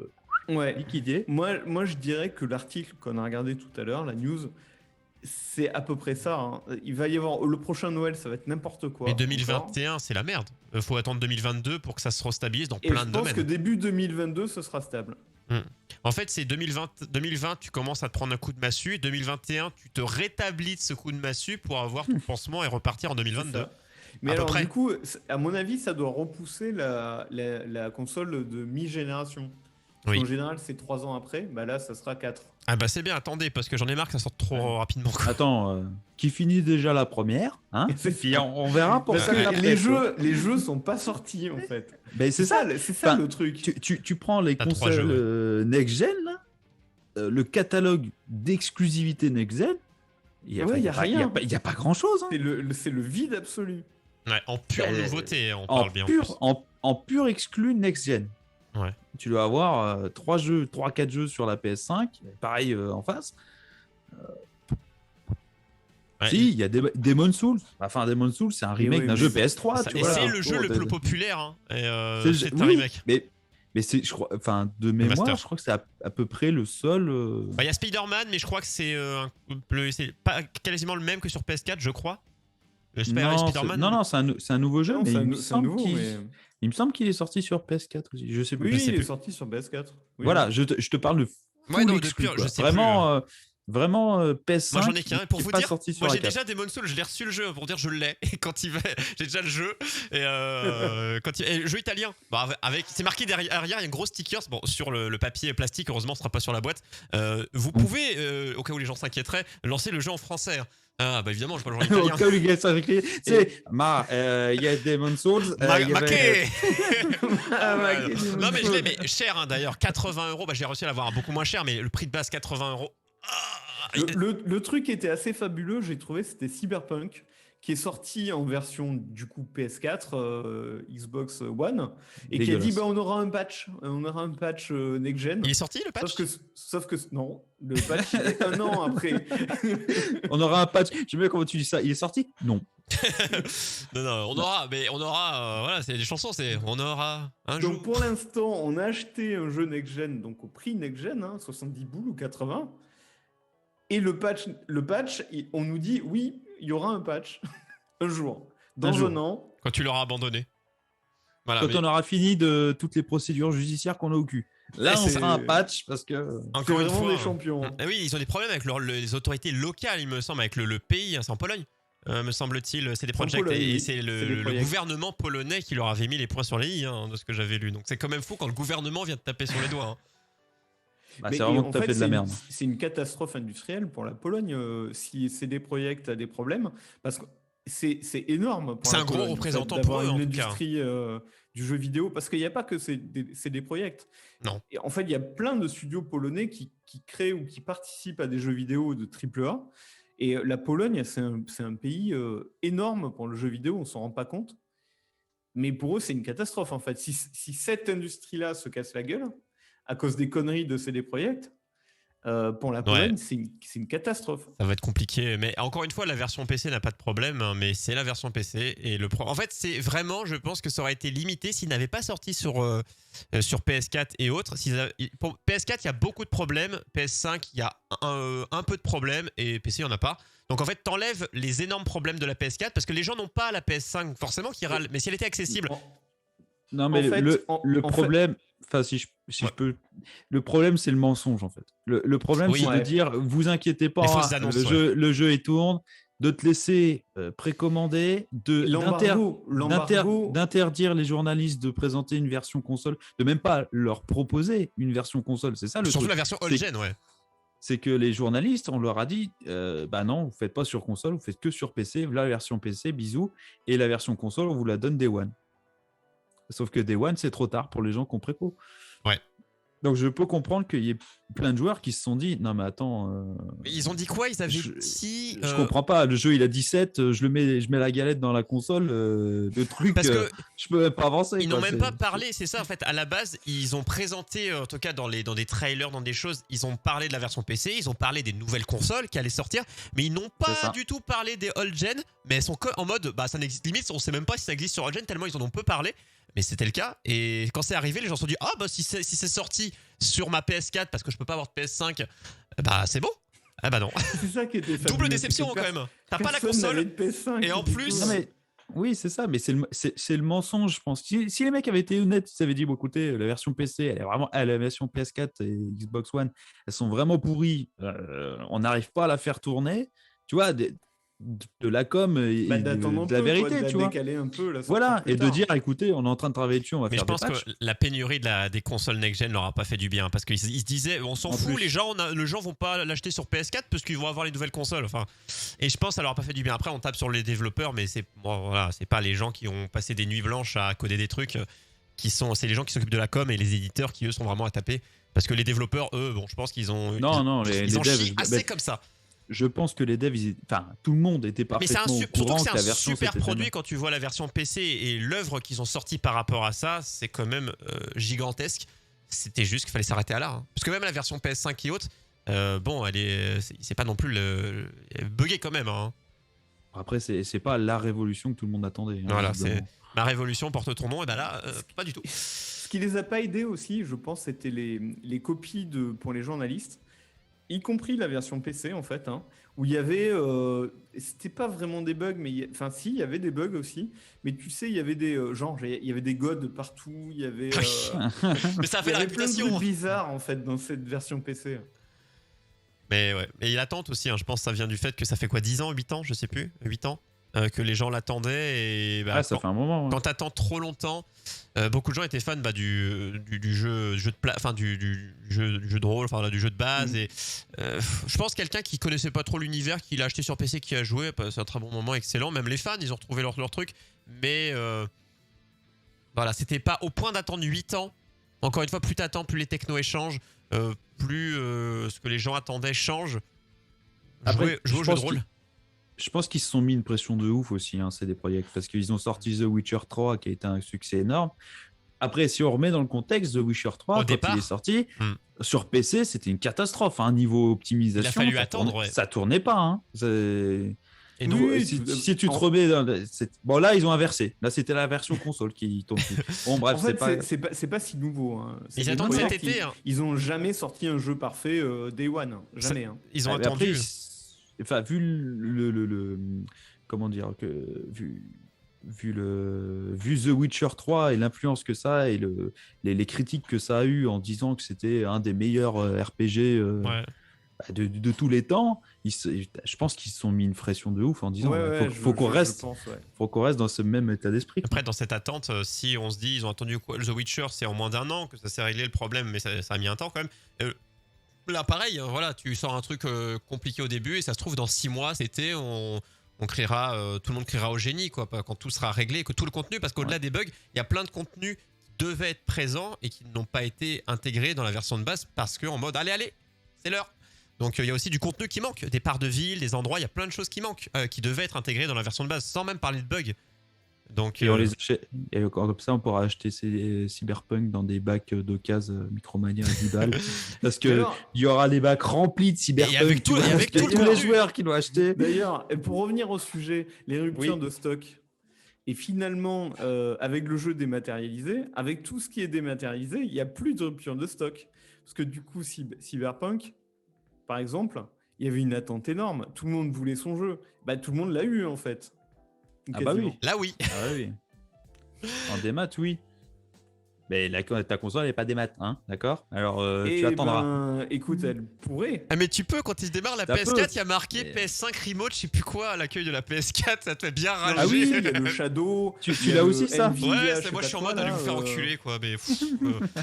liquidé. Moi, je dirais que l'article qu'on a regardé tout à l'heure, la news, c'est à peu près ça. Hein. Il va y avoir le prochain Noël, ça va être n'importe quoi. Mais 2021, c'est la merde. Faut attendre 2022 pour que ça se restabilise dans plein de domaines. Je pense que début 2022, ce sera stable. En fait, c'est 2020, tu commences à te prendre un coup de massue, et 2021, tu te rétablis de ce coup de massue pour avoir ton pansement et repartir en 2022. Mais alors, du coup, à mon avis, ça doit repousser la console de mi-génération. En général, c'est 3 ans après. Bah là, ça sera 4. Ah bah c'est bien, attendez, parce que j'en ai marre que ça sorte trop rapidement. Attends, qui finit déjà la première, hein? Puis on verra pour ça. Les jeux sont pas sortis, en fait. Mais c'est ça le truc. Tu prends les consoles next-gen, le catalogue d'exclusivité next-gen, il n'y a rien. Il n'y a pas grand-chose. Hein. C'est le vide absolu. Ouais, en pure nouveauté, on parle bien. En pur exclu next-gen. Ouais. Tu dois avoir 3-4 jeux sur la PS5, pareil en face. Si, il y a Demon's Souls. Enfin, Demon's Souls, c'est un remake d'un jeu PS3. C'est le jeu le plus populaire. Hein. C'est un remake. Mais c'est, je crois, enfin, de mémoire, je crois que c'est à peu près le seul. Il y a Spider-Man, mais je crois que c'est pas quasiment le même que sur PS4, je crois. Spider-Man. Non, c'est un nouveau jeu, mais il me semble qu'il est sorti sur PS4 aussi. Je sais plus. Oui, il est sorti sur PS4. Oui, voilà, je te parle de full exclu, je sais vraiment. Vraiment PS5. Moi j'en ai qu'un. Pour vous dire, moi j'ai 4. déjà Demon's Souls, je l'ai reçu le jeu pour dire je l'ai. Et quand il va, j'ai déjà le jeu. Et jeu italien. Bon, c'est marqué derrière, il y a une grosse stickers. Bon, sur le papier plastique, heureusement, ce sera pas sur la boîte. Vous pouvez, au cas où les gens s'inquiéteraient, lancer le jeu en français. Ah bah évidemment, je peux le jouer en italien. Au cas où les gars s'inquiètent, c'est il y a Demon's Souls. Non mais je l'ai, mais cher d'ailleurs, 80 €. Bah j'ai réussi à l'avoir beaucoup moins cher, mais le prix de base 80 €. Le truc qui était assez fabuleux, j'ai trouvé, c'était Cyberpunk, qui est sorti en version du coup PS4, Xbox One, et qui a dit on aura un patch next gen. Il est sorti le patch? Sauf que non, le patch est un an après. On aura un patch. Je sais bien comment tu dis ça. Il est sorti? Non. non, on aura, mais on aura. Voilà, c'est des chansons, on aura un jour. Donc pour l'instant, on a acheté un jeu next gen, donc au prix next gen, 70 boules ou 80. Et le patch, on nous dit oui, il y aura un patch un jour, dans un an. Quand tu l'auras abandonné. Voilà, quand on aura fini de toutes les procédures judiciaires qu'on a au cul. Là, on fera un patch parce que encore une fois, des champions. Oui, ils ont des problèmes avec les autorités locales, il me semble, avec le pays. C'est en Pologne, me semble-t-il. C'est des projets et c'est le gouvernement polonais qui leur avait mis les points sur les i, de ce que j'avais lu. Donc c'est quand même fou quand le gouvernement vient de taper sur les doigts. C'est vraiment tout à fait de la merde. C'est une catastrophe industrielle pour la Pologne si CD Projekt a des problèmes, parce que c'est énorme. C'est un gros représentant pour eux, en tout cas. L'industrie du jeu vidéo, parce qu'il n'y a pas que CD Projekt. Non. Et en fait, il y a plein de studios polonais qui créent ou qui participent à des jeux vidéo de AAA. Et la Pologne, c'est un pays énorme pour le jeu vidéo, on ne s'en rend pas compte. Mais pour eux, c'est une catastrophe, en fait. Si cette industrie-là se casse la gueule, à cause des conneries de CD Projekt, pour la Pologne, c'est une catastrophe. Ça va être compliqué, mais encore une fois, la version PC n'a pas de problème, mais c'est la version PC. Et en fait, c'est vraiment, je pense que ça aurait été limité s'ils n'avaient pas sorti sur PS4 et autres. Pour PS4, il y a beaucoup de problèmes. PS5, il y a un peu de problèmes, et PC, il n'y en a pas. Donc en fait, t'enlèves les énormes problèmes de la PS4, parce que les gens n'ont pas la PS5, forcément, qui râlent. Mais si elle était accessible... Non, mais le problème... Enfin, si je peux. Le problème, c'est le mensonge, en fait. Le problème, c'est de dire, vous inquiétez pas, le jeu il tourne, de te laisser précommander, d'interdire les journalistes de présenter une version console, de même pas leur proposer une version console. C'est ça le Surtout truc. La version old-gen, ouais. C'est que les journalistes, on leur a dit, bah non, vous faites pas sur console, vous faites que sur PC. La version PC, bisous. Et la version console, on vous la donne Day One. Sauf que Day One, c'est trop tard pour les gens qui ont préco. Ouais. Donc je peux comprendre qu'il y ait plein de joueurs qui se sont dit non mais attends. Ils ont dit quoi? Ils avaient dit. Je comprends pas. Le jeu il a 17, je mets la galette dans la console, le truc. Parce que je peux même pas avancer. Ils n'ont même pas parlé. C'est ça en fait. À la base, ils ont présenté, en tout cas dans des trailers, dans des choses, ils ont parlé de la version PC, ils ont parlé des nouvelles consoles qui allaient sortir, mais ils n'ont pas du tout parlé des old gen. Mais elles sont en mode, bah ça n'existe limite, on sait même pas si ça existe sur old gen tellement ils en ont peu parlé. Mais c'était le cas, et quand c'est arrivé, les gens se sont dit ah bah si c'est sorti sur ma PS4 parce que je peux pas avoir de PS5, bah c'est bon. Ah bah non. C'est ça qui était fabuleux. Double déception quand même. T'as pas la console et en plus Oui, c'est ça, mais c'est le mensonge, je pense. Si les mecs avaient été honnêtes, ils avaient dit, bon, écoutez, la version PC, elle est vraiment, la version PS4 et Xbox One, elles sont vraiment pourries. On n'arrive pas à la faire tourner. Tu vois, de la com et de la vérité, tu vois. Décaler un peu, voilà, et de dire, écoutez, on est en train de travailler dessus, on va faire des patchs. Mais je pense que la pénurie des consoles next-gen leur a pas fait du bien, parce qu'ils se disaient, on s'en fout, les gens vont pas l'acheter sur PS4 parce qu'ils vont avoir les nouvelles consoles. Enfin, et je pense que ça leur a pas fait du bien. Après, on tape sur les développeurs, mais c'est pas les gens qui ont passé des nuits blanches à coder des trucs, c'est les gens qui s'occupent de la com et les éditeurs qui eux sont vraiment à taper. Parce que les développeurs, eux, je pense qu'ils ont les chient assez comme ça. Je pense que les devs, tout le monde était parfaitement au courant que la version super produit quand tu vois la version PC et l'œuvre qu'ils ont sortie par rapport à ça, c'est quand même gigantesque. C'était juste qu'il fallait s'arrêter à là. Hein. Parce que même la version PS5 qui est haute, c'est pas non plus buggé quand même. Hein. Après, c'est pas la révolution que tout le monde attendait. Hein, voilà, c'est ma révolution porte ton nom, et ben là, pas du tout. Ce qui les a pas aidés aussi, je pense, c'était les copies pour les journalistes. Y compris la version PC en fait, hein, où il y avait, c'était pas vraiment des bugs, mais il y avait des bugs aussi, mais tu sais, il y avait des il y avait des gods partout, il y avait, mais ça a fait la réputation. Plein de trucs bizarres en fait dans cette version PC. Mais ouais, et l'attente aussi, hein, je pense que ça vient du fait que ça fait quoi, 10 ans, 8 ans, je sais plus, 8 ans que les gens l'attendaient, et ça fait un moment. Ouais. Quand t'attends trop longtemps, beaucoup de gens étaient fans du jeu de rôle, enfin du jeu de base, et je pense quelqu'un qui connaissait pas trop l'univers, qui l'a acheté sur PC, qui a joué, c'est un très bon moment, excellent. Même les fans, ils ont retrouvé leur truc, mais voilà, c'était pas au point d'attendre 8 ans. Encore une fois, plus t'attends, plus les technos échangent, plus ce que les gens attendaient change. Jouer au jeu de rôle. Je pense qu'ils se sont mis une pression de ouf aussi, hein, CD Projekt, parce qu'ils ont sorti The Witcher 3 qui a été un succès énorme. Après, si on remet dans le contexte, The Witcher 3, quand il est sorti, sur PC, c'était une catastrophe. Hein, niveau optimisation, il a fallu attendre. Ça tournait pas. Hein. Et donc, si tu te remets bon, là, ils ont inversé. Là, c'était la version console qui tombe. Bon, bref, en fait, c'est pas si nouveau. Hein. Ils attendent cet été. Ils ont jamais sorti un jeu parfait Day One. Jamais. Hein. Ils ont attendu. Enfin, vu comment dire, vu The Witcher 3 et l'influence que ça a et les critiques que ça a eu en disant que c'était un des meilleurs RPG de tous les temps, je pense qu'ils se sont mis une pression de ouf en disant faut qu'on reste dans ce même état d'esprit. Après, dans cette attente, si on se dit ils ont attendu The Witcher, c'est en moins d'1 an que ça s'est réglé le problème, mais ça a mis un temps quand même. Là, pareil, hein, voilà, tu sors un truc compliqué au début et ça se trouve dans 6 mois, on criera, tout le monde criera au génie, quoi, quand tout sera réglé, que tout le contenu, parce qu'au-delà des bugs, il y a plein de contenus qui devaient être présents et qui n'ont pas été intégrés dans la version de base parce qu'en mode allez, c'est l'heure. Donc il y a aussi du contenu qui manque, des parts de ville, des endroits, il y a plein de choses qui manquent, qui devaient être intégrées dans la version de base, sans même parler de bugs. Donc, et on les achète, et comme ça on pourra acheter ces Cyberpunk dans des bacs d'occasion Micromania à 10 balles parce que il y aura des bacs remplis de Cyberpunk et avec tous les joueurs qui l'ont acheté. D'ailleurs, pour revenir au sujet, les ruptures de stock, et finalement avec le jeu dématérialisé, avec tout ce qui est dématérialisé, il n'y a plus de rupture de stock, parce que du coup Cyberpunk par exemple, il y avait une attente énorme, tout le monde voulait son jeu, tout le monde l'a eu en fait. Ah bah oui. Là oui. Ah oui. En démat, oui. Mais ta console n'est pas démat, hein, d'accord? Alors tu attendras. Écoute, elle pourrait. Ah mais tu peux, quand il se démarre la PS4, il y a marqué PS5 Remote, je sais plus quoi, à l'accueil de la PS4, ça te fait bien rager. Ah oui, il y a le Shadow. Tu l'as aussi ça? Ouais, moi je suis en mode allez vous faire enculer quoi, mais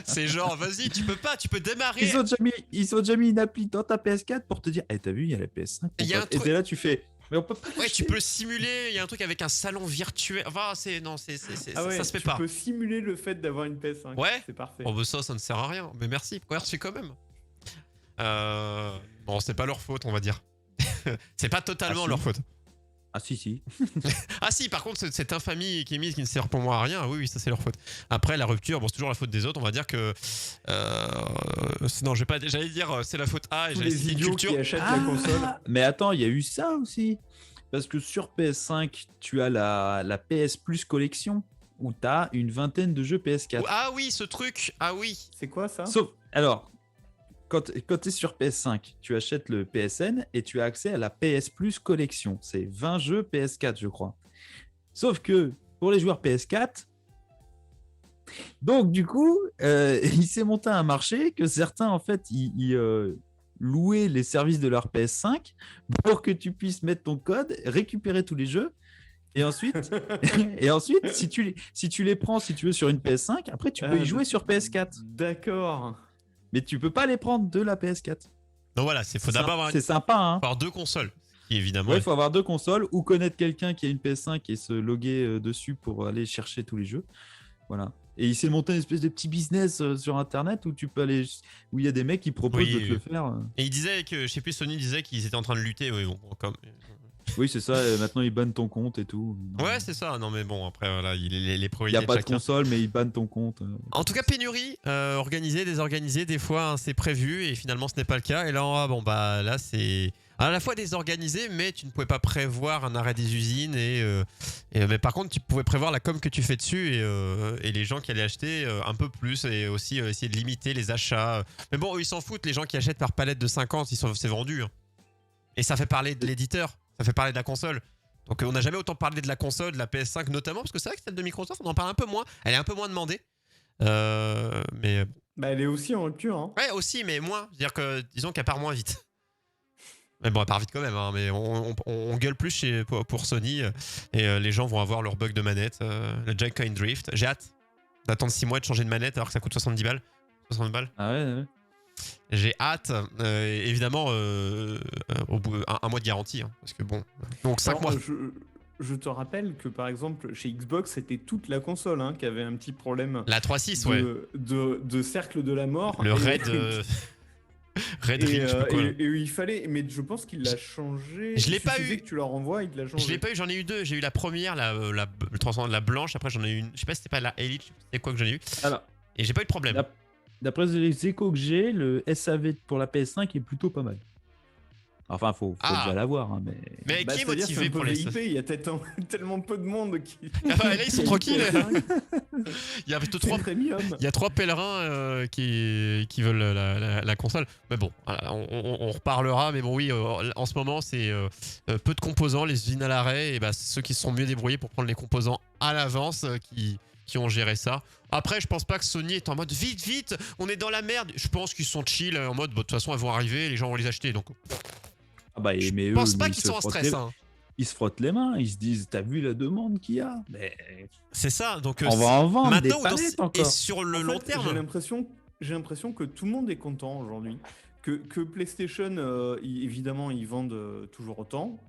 c'est genre vas-y, tu peux démarrer. Ils ont déjà mis une appli dans ta PS4 pour te dire, t'as vu, il y a la PS5. Et dès là tu fais. Mais on peut pas tu peux le simuler, il y a un truc avec un salon virtuel. Enfin, ça se fait pas. Tu peux simuler le fait d'avoir une PS5. Ouais. C'est parfait. Oh, bah ça ne sert à rien. Mais merci, merci quand même. Bon, c'est pas leur faute, on va dire. C'est pas totalement leur faute. Ah si. Ah si, par contre, cette infamie qui est mise, qui ne sert pour moi à rien, oui, ça c'est leur faute. Après, la rupture, bon, c'est toujours la faute des autres, on va dire que... non, j'allais dire c'est la faute A et j'allais les idiots qui achètent la console. Mais attends, il y a eu ça aussi. Parce que sur PS5, tu as la PS Plus collection, où tu as une vingtaine de jeux PS4. Ah oui, ce truc, ah oui. C'est quoi ça? Alors, quand tu es sur PS5, tu achètes le PSN et tu as accès à la PS Plus collection. C'est 20 jeux PS4, je crois. Sauf que pour les joueurs PS4, donc du coup, il s'est monté un marché que certains, en fait, ils louaient les services de leur PS5 pour que tu puisses mettre ton code, récupérer tous les jeux. Et ensuite, si tu les prends, si tu veux, sur une PS5, après, tu peux y jouer sur PS4. D'accord. Mais tu peux pas les prendre de la PS4. Donc voilà, faut d'abord c'est sympa, hein. avoir 2 consoles. Qui, évidemment. Ouais, il faut avoir 2 consoles ou connaître quelqu'un qui a une PS5 et se loguer dessus pour aller chercher tous les jeux. Voilà. Et il s'est monté une espèce de petit business sur Internet où tu peux aller, où il y a des mecs qui proposent de te le faire. Et il disait que, je sais plus, Sony disait qu'ils étaient en train de lutter. Oui, bon, comme. Oui, c'est ça. Maintenant, ils bannent ton compte et tout. Non. Ouais, c'est ça. Non, mais bon, après, voilà, les Il priorités. n'y a pas de console, mais ils bannent ton compte. En tout cas, pénurie, organisée, désorganisée, des fois, hein, c'est prévu et finalement, ce n'est pas le cas. Et là, bon, bah, là, c'est à la fois désorganisé, mais tu ne pouvais pas prévoir un arrêt des usines. Mais par contre, tu pouvais prévoir la com que tu fais dessus et les gens qui allaient acheter un peu plus et aussi essayer de limiter les achats. Mais bon, eux, ils s'en foutent. Les gens qui achètent par palette de 50, c'est vendu. Hein. Et ça fait parler de l'éditeur. Ça fait parler de la console. Donc on n'a jamais autant parlé de la console, de la PS5 notamment, parce que c'est vrai que celle de Microsoft, on en parle un peu moins. Elle est un peu moins demandée. Mais... Bah, elle est aussi en rupture. Hein. Ouais, aussi, mais moins. C'est-à-dire que, disons qu'elle part moins vite. Mais bon, elle part vite quand même, hein, mais on gueule plus pour Sony. Et les gens vont avoir leur bug de manette. Le Joy-Con Drift. J'ai hâte d'attendre 6 mois de changer de manette alors que ça coûte 70 balles. 60 balles. Ah ouais. J'ai hâte, évidemment, au bout un mois de garantie, hein, parce que bon, donc 5 mois. Je te rappelle que par exemple chez Xbox, c'était toute la console hein, qui avait un petit problème. La 3.6, de cercle de la mort. Le Red Ring, je sais pas quoi. Et il fallait, mais je pense qu'il l'a changé. Je l'ai pas eu. Que tu leur renvoies, il te l'a changé. Je l'ai pas eu, j'en ai eu 2. J'ai eu la première, le transformant de la blanche. Après, j'en ai eu une. Je sais pas si c'était pas la Elite, c'est quoi que j'en ai eu. Alors, et j'ai pas eu de problème. D'après les échos que j'ai, le SAV pour la PS5 est plutôt pas mal. Enfin, faut déjà l'avoir. Hein, mais qui est motivé pour les VIP, il y a tellement peu de monde qui. Ah bah, là, ils sont tranquilles. Il y a 3 pèlerins qui veulent la console. Mais bon, voilà, on reparlera. Mais bon, oui, en ce moment, c'est peu de composants, les usines à l'arrêt. Et bah, ceux qui se sont mieux débrouillés pour prendre les composants à l'avance qui ont géré ça. Après, je pense pas que Sony est en mode vite, on est dans la merde. Je pense qu'ils sont chill en mode de toute façon, elles vont arriver, les gens vont les acheter. Donc, je pense pas qu'ils sont en stress. Ils se frottent les mains, ils se disent t'as vu la demande qu'il y a. C'est ça. Donc, on va en vendre maintenant, des palettes encore. Et sur le long terme. J'ai l'impression que tout le monde est content aujourd'hui. Que PlayStation, évidemment, ils vendent toujours autant.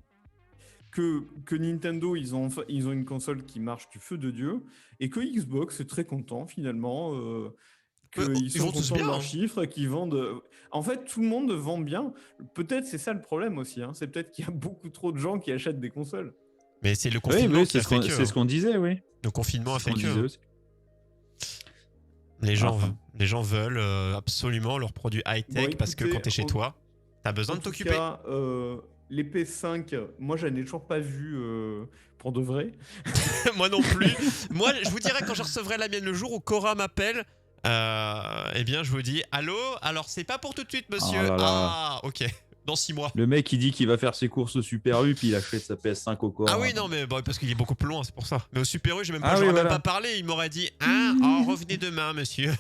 Que Nintendo, ils ont une console qui marche du feu de Dieu, et que Xbox est très content finalement, qu'ils sont contents de leurs chiffres, qu'ils vendent. En fait, tout le monde vend bien. Peut-être c'est ça le problème aussi. Hein. C'est peut-être qu'il y a beaucoup trop de gens qui achètent des consoles. Mais c'est le confinement qui a fait que. C'est ce qu'on disait, oui. Le confinement a fait que. Les gens veulent absolument leurs produits high-tech parce que quand t'es chez toi, t'as besoin de t'occuper. Les PS5, moi, je n'ai toujours pas vu pour de vrai. Moi non plus. Moi, je vous dirais quand je recevrai la mienne le jour où Cora m'appelle, eh bien, je vous dis allô. Alors, c'est pas pour tout de suite, monsieur. Oh là là. Ah, ok. Dans 6 mois. Le mec, il dit qu'il va faire ses courses au Super U, puis il achète sa PS5 au Cora. Ah oui, non, mais parce qu'il est beaucoup plus loin, c'est pour ça. Mais au Super U, j'aurais même pas parlé. Il m'aurait dit revenez demain, monsieur.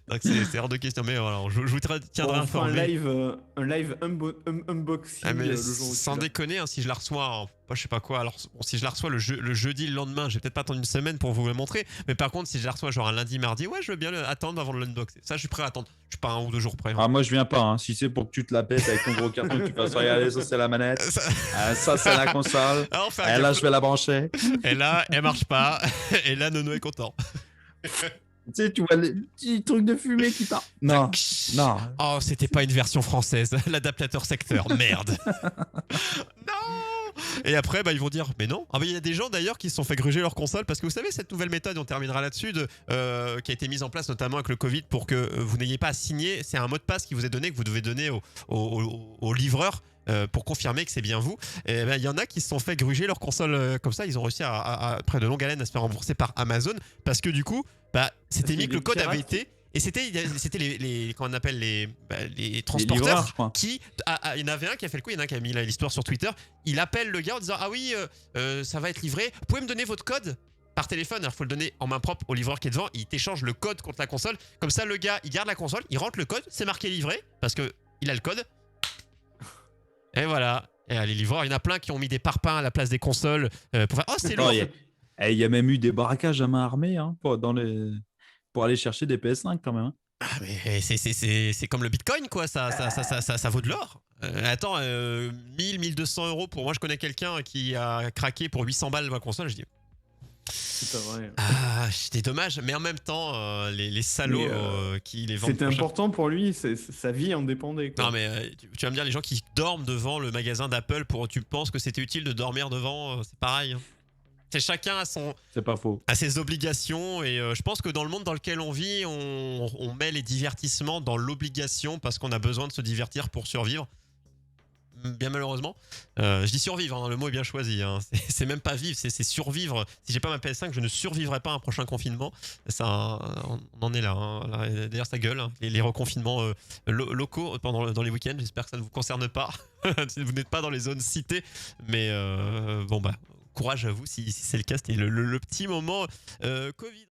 Donc, c'est hors de question. Mais voilà, je vous tiendrai informé. Un live unboxing le jour où sans déconner, hein, si je la reçois, je sais pas quoi. Alors, si je la reçois le jeudi, le lendemain, je vais peut-être pas attendre une semaine pour vous le montrer. Mais par contre, si je la reçois genre un lundi, mardi, ouais, je veux bien attendre avant de l'unboxer. Ça, je suis prêt à attendre. Je suis pas 1 ou 2 jours près. Hein. Ah, moi, je viens pas. Hein. Si c'est pour que tu te la pètes avec ton gros carton, que tu fasses regarder, ça c'est la manette. Ça c'est la console. Et là, je vais la brancher. Et là, elle marche pas. Et là, Nono est content. Tu sais, tu vois les petits trucs de fumée qui partent. Non. Oh, c'était pas une version française. L'adaptateur secteur. Merde. Non. Et après, ils vont dire, mais non. Il y a des gens d'ailleurs qui se sont fait gruger leur console parce que vous savez, cette nouvelle méthode, on terminera là-dessus, qui a été mise en place notamment avec le Covid pour que vous n'ayez pas à signer. C'est un mot de passe qui vous est donné, que vous devez donner au livreur. Pour confirmer que c'est bien vous. Et il y en a qui se sont fait gruger leur console comme ça. Ils ont réussi après de longue haleine à se faire rembourser par Amazon parce que du coup, c'était mis que le code avait été Et c'était comment on appelle les Les transporteurs livreurs, je crois. qui il y en avait un qui a fait le coup, il y en a un qui a mis l'histoire sur Twitter. Il appelle le gars en disant ah oui ça va être livré, vous pouvez me donner votre code par téléphone. Alors il faut le donner en main propre au livreur qui est devant, il t'échange le code contre la console, comme ça le gars il garde la console, il rentre le code, c'est marqué livré parce que il a le code. Et voilà. Et les livreurs, il y en a plein qui ont mis des parpaings à la place des consoles pour faire oh c'est lourd. Il y a même eu des braquages à main armée pour aller chercher des PS5 quand même. Ah, mais c'est comme le Bitcoin, quoi. Ça vaut de l'or. Attends, 1200 euros pour moi, je connais quelqu'un qui a craqué pour 800 balles ma console. Je dis. C'est pas vrai. Ah, c'était dommage, mais en même temps, les salauds qui les vendent. C'était important pour lui, sa vie en dépendait. Quoi. Non, mais tu vas me dire, les gens qui dorment devant le magasin d'Apple, tu penses que c'était utile de dormir devant c'est pareil. Hein. C'est chacun C'est pas faux. à ses obligations et je pense que dans le monde dans lequel on vit, on met les divertissements dans l'obligation parce qu'on a besoin de se divertir pour survivre. Bien malheureusement. Je dis survivre, hein, le mot est bien choisi. Hein. C'est même pas vivre, c'est survivre. Si j'ai pas ma PS5, je ne survivrai pas à un prochain confinement. Ça, on en est là. Hein. D'ailleurs, ça gueule. Hein. Les reconfinements locaux dans les week-ends, j'espère que ça ne vous concerne pas. Si vous n'êtes pas dans les zones citées. Mais bon, bah, courage à vous si c'est le cas. C'était le petit moment Covid.